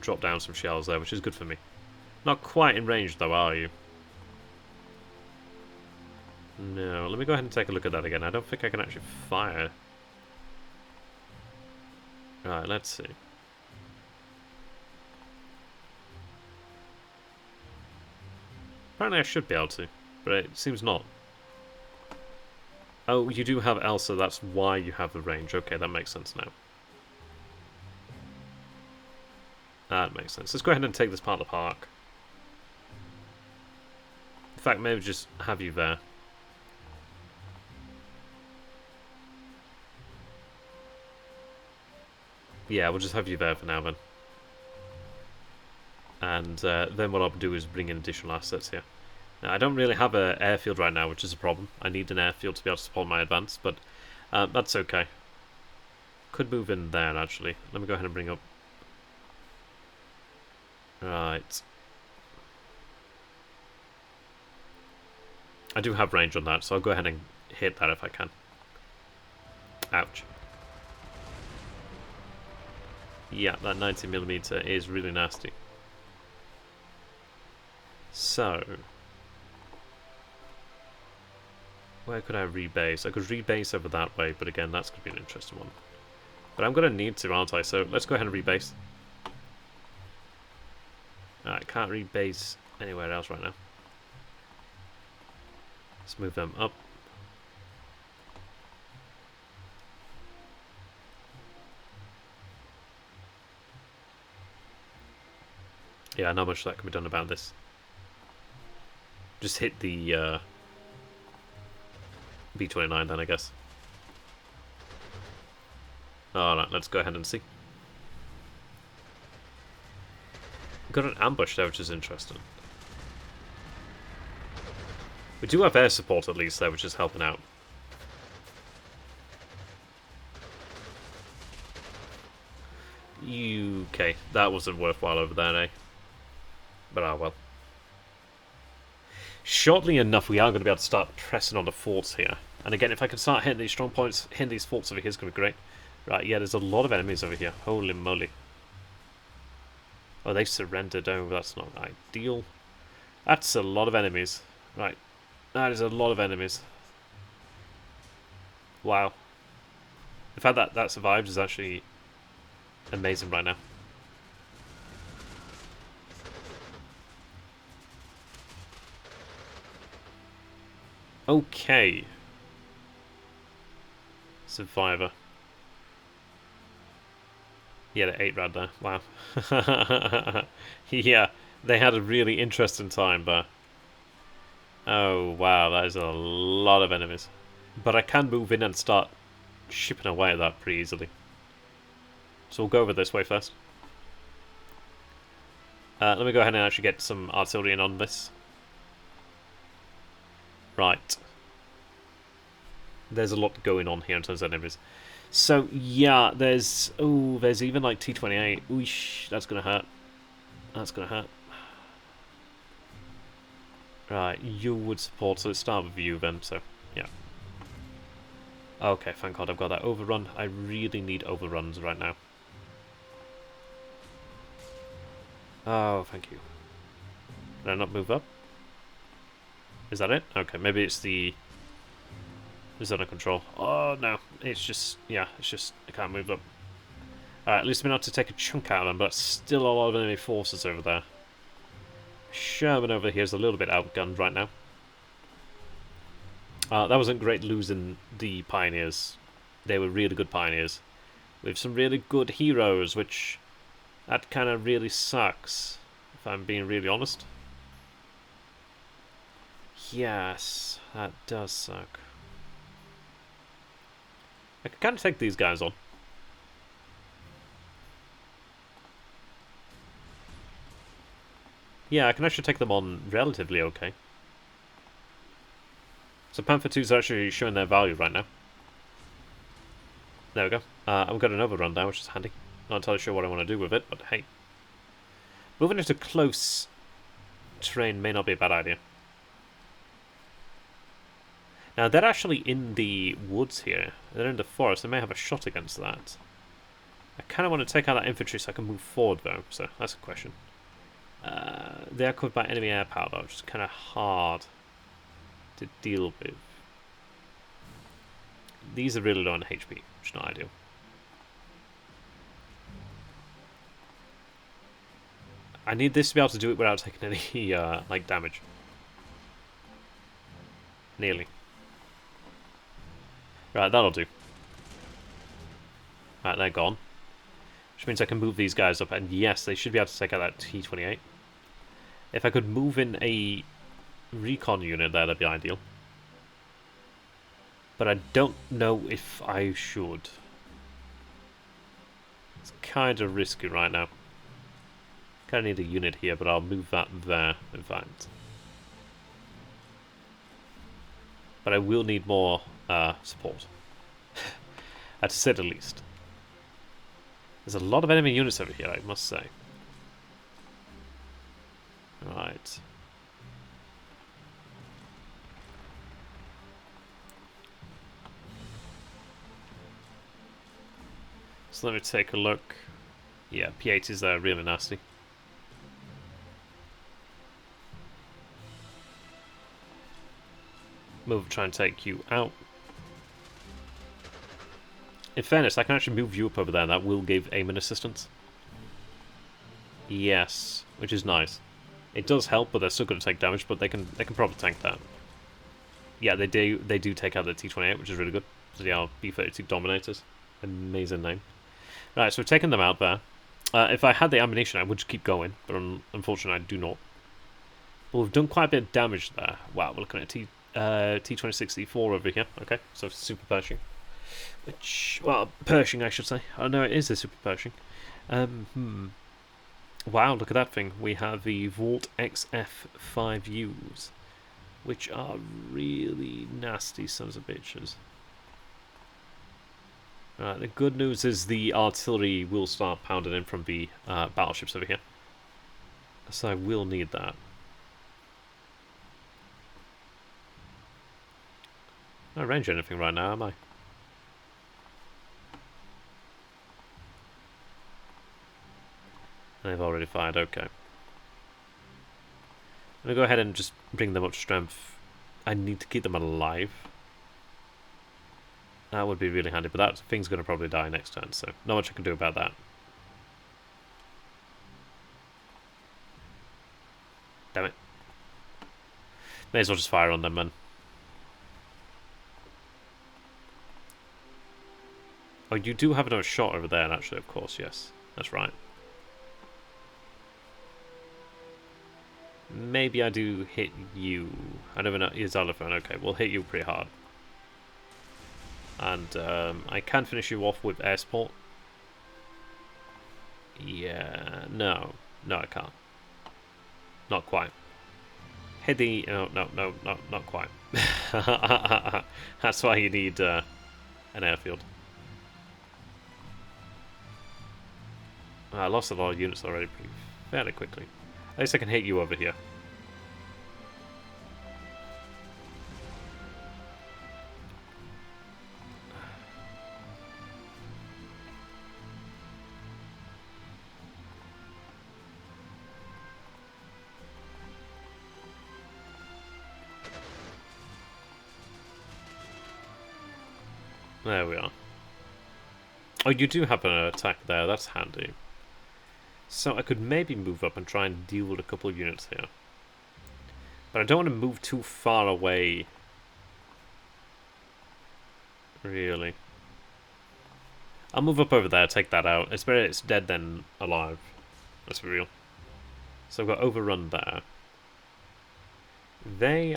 drop down some shells there, which is good for me. Not quite in range, though, are you? No, let me go ahead and take a look at that again. I don't think I can actually fire. Right, let's see. Apparently I should be able to, but it seems not. Oh, you do have Elsa, that's why you have the range. Okay, that makes sense now. That makes sense. Let's go ahead and take this part of the park. In fact, maybe just have you there. Yeah, we'll just have you there for now then. And then what I'll do is bring in additional assets here. Now, I don't really have an airfield right now, which is a problem. I need an airfield to be able to support my advance, but that's okay. Could move in there, actually. Let me go ahead and bring up... Right. I do have range on that, so I'll go ahead and hit that if I can. Ouch. Yeah, that 90mm is really nasty. So... where could I rebase? I could rebase over that way, but again, that's going to be an interesting one. But I'm going to need to, aren't I? So let's go ahead and rebase. I can't rebase anywhere else right now. Let's move them up. Yeah, not much that can be done about this. Just hit the B-29 then, I guess. Alright, let's go ahead and see. Got an ambush there, which is interesting. We do have air support at least there, which is helping out. Okay, that wasn't worthwhile over there, eh? But ah well. Shortly enough, we are going to be able to start pressing on the forts here. And again, if I can start hitting these strong points, hitting these forts over here is going to be great. Right, yeah, there's a lot of enemies over here. Holy moly. Oh, they surrendered. Oh, that's not ideal. That's a lot of enemies. Right. That is a lot of enemies. Wow. The fact that that survived is actually amazing right now. Okay. Survivor. Yeah, the 8 rad there. Wow. Yeah, they had a really interesting time there. Oh, wow, that is a lot of enemies. But I can move in and start chipping away at that pretty easily. So we'll go over this way first. Let me go ahead and actually get some artillery in on this. Right. There's a lot going on here in terms of enemies. So, yeah, there's even like T-28. Oosh, that's going to hurt. That's going to hurt. Right, you would support, so let's start with you then, so, yeah. Okay, thank God I've got that overrun. I really need overruns right now. Oh, thank you. Did I not move up? Is that it? Okay, maybe it's the... Is that under control? Oh, no. It's just... Yeah, it's just... I can't move up. Alright, at least we're not to take a chunk out of them, but still a lot of enemy forces over there. Sherman over here is a little bit outgunned right now. That wasn't great losing the Pioneers. They were really good Pioneers. We have some really good heroes, which... that kind of really sucks, if I'm being really honest. Yes, that does suck. I can kind of take these guys on. Yeah, I can actually take them on relatively okay. So Panther 2's actually showing their value right now. There we go. I've got another run down, which is handy. Not entirely sure what I want to do with it, but hey. Moving into close terrain may not be a bad idea. Now, they're actually in the woods here. They're in the forest. They may have a shot against that. I kind of want to take out that infantry so I can move forward, though. So, that's a question. They are covered by enemy air power, though, which is kind of hard to deal with. These are really low on HP, which is not ideal. I need this to be able to do it without taking any, like, damage. Nearly. Right, that'll do. Right, they're gone. Which means I can move these guys up, and yes, they should be able to take out that T-28. If I could move in a recon unit there, that'd be ideal. But I don't know if I should. It's kind of risky right now. Kind of need a unit here, but I'll move that there, in fact. But I will need more support. To say the least. There's a lot of enemy units over here, I must say. Right. So let me take a look. Yeah, P80s are really nasty. Move, try and take you out. In fairness, I can actually move you up over there. That will give aiming assistance. Yes, which is nice. It does help, but they're still going to take damage. But they can probably tank that. Yeah, they do take out the T-28, which is really good. So they are B-32 Dominators. Amazing name. Right, so we've taken them out there. If I had the ammunition, I would just keep going, but unfortunately, I do not. But we've done quite a bit of damage there. Wow, we're looking at T-26D4 over here. Okay, so Super Pershing. Which, well, Pershing, I should say. Oh, no, it is a Super Pershing. Wow, look at that thing. We have the Volt XF5Us, which are really nasty sons of bitches. Right, the good news is the artillery will start pounding in from the battleships over here. So I will need that. I'm not range anything right now, am I? They've already fired, okay. I'm going to go ahead and just bring them up to strength. I need to keep them alive. That would be really handy, but that thing's going to probably die next turn, so not much I can do about that. Damn it. May as well just fire on them, man. Oh, you do have another shot over there, actually, of course, yes. That's right. Maybe I do hit you. I never know. It's Elephant. Okay, we'll hit you pretty hard. And I can finish you off with air support. Yeah, no. No, I can't. Not quite. Hit the... No, not quite. That's why you need an airfield. I lost a lot of units already fairly quickly. At least I can hit you over here. There we are. Oh, you do have an attack there. That's handy. So I could maybe move up and try and deal with a couple of units here. But I don't want to move too far away. Really. I'll move up over there, take that out. It's better it's dead than alive. Let's be real. So I've got overrun there.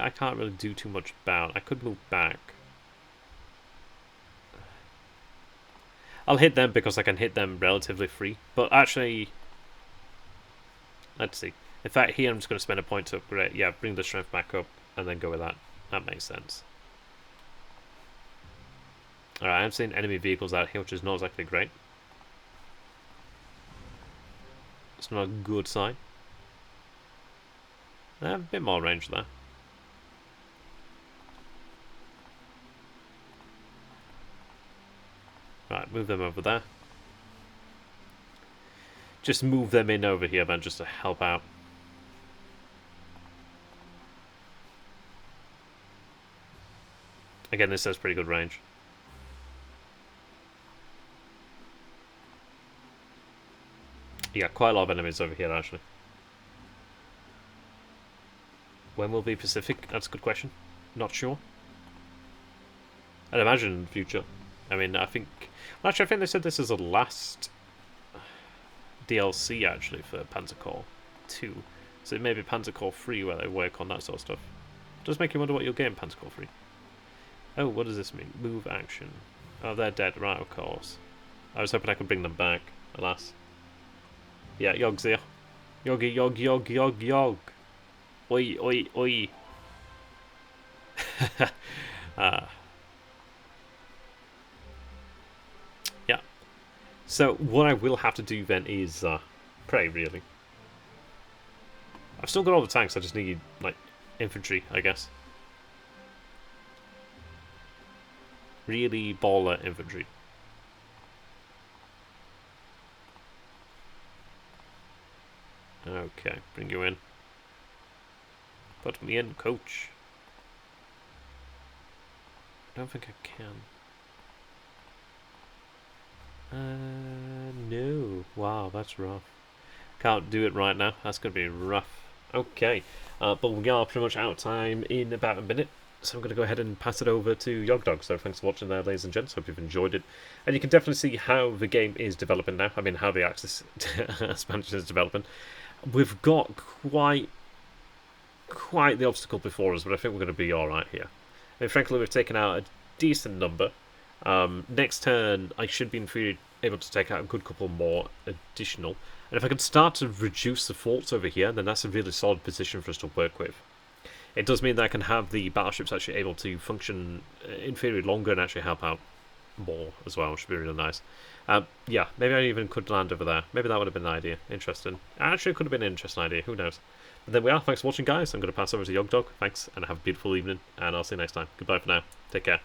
I can't really do too much about. I could move back. I'll hit them because I can hit them relatively free. But actually, let's see. In fact, here I'm just going to spend a point to upgrade. Yeah, bring the strength back up and then go with that. That makes sense. Alright, I'm seeing enemy vehicles out here, which is not exactly great. It's not a good sign. A bit more range there. Right, move them over there. Just move them in over here, man, just to help out. Again, this has pretty good range. Yeah, quite a lot of enemies over here, actually. When will be Pacific? That's a good question. Not sure. I'd imagine in the future. I mean, I think... Well, actually, I think they said this is the last DLC, actually, for Panzer Corps 2. So it may be Panzer Corps 3 where they work on that sort of stuff. It does make you wonder what you'll get in Panzer Corps 3. Oh, what does this mean? Move action. Oh, they're dead. Right, of course. I was hoping I could bring them back. Alas. Yeah, Yog's here. Yogi, yog, yog, yog, yog. Oi, oi, oi. Yeah. So, what I will have to do then is pray, really. I've still got all the tanks, I just need, like, infantry, I guess. Really baller infantry. Okay, bring you in. Put me in, coach. I don't think I can. No. Wow, that's rough. Can't do it right now. That's going to be rough. Okay. But we are pretty much out of time in about a minute. So I'm going to go ahead and pass it over to Yogdog. So thanks for watching there, ladies and gents. Hope you've enjoyed it. And you can definitely see how the game is developing now. I mean, how the Axis expansion is developing. We've got quite the obstacle before us, but I think we're going to be alright here. I mean, frankly, we've taken out a decent number. Next turn, I should be in theory able to take out a good couple more additional. And if I can start to reduce the faults over here, then that's a really solid position for us to work with. It does mean that I can have the battleships actually able to function in theory longer and actually help out more as well, which would be really nice. Yeah, maybe I even could land over there. Maybe that would have been an idea. Interesting. Actually, it could have been an interesting idea. Who knows? But there we are. Thanks for watching, guys. I'm going to pass over to Yogdog. Thanks, and have a beautiful evening. And I'll see you next time. Goodbye for now. Take care.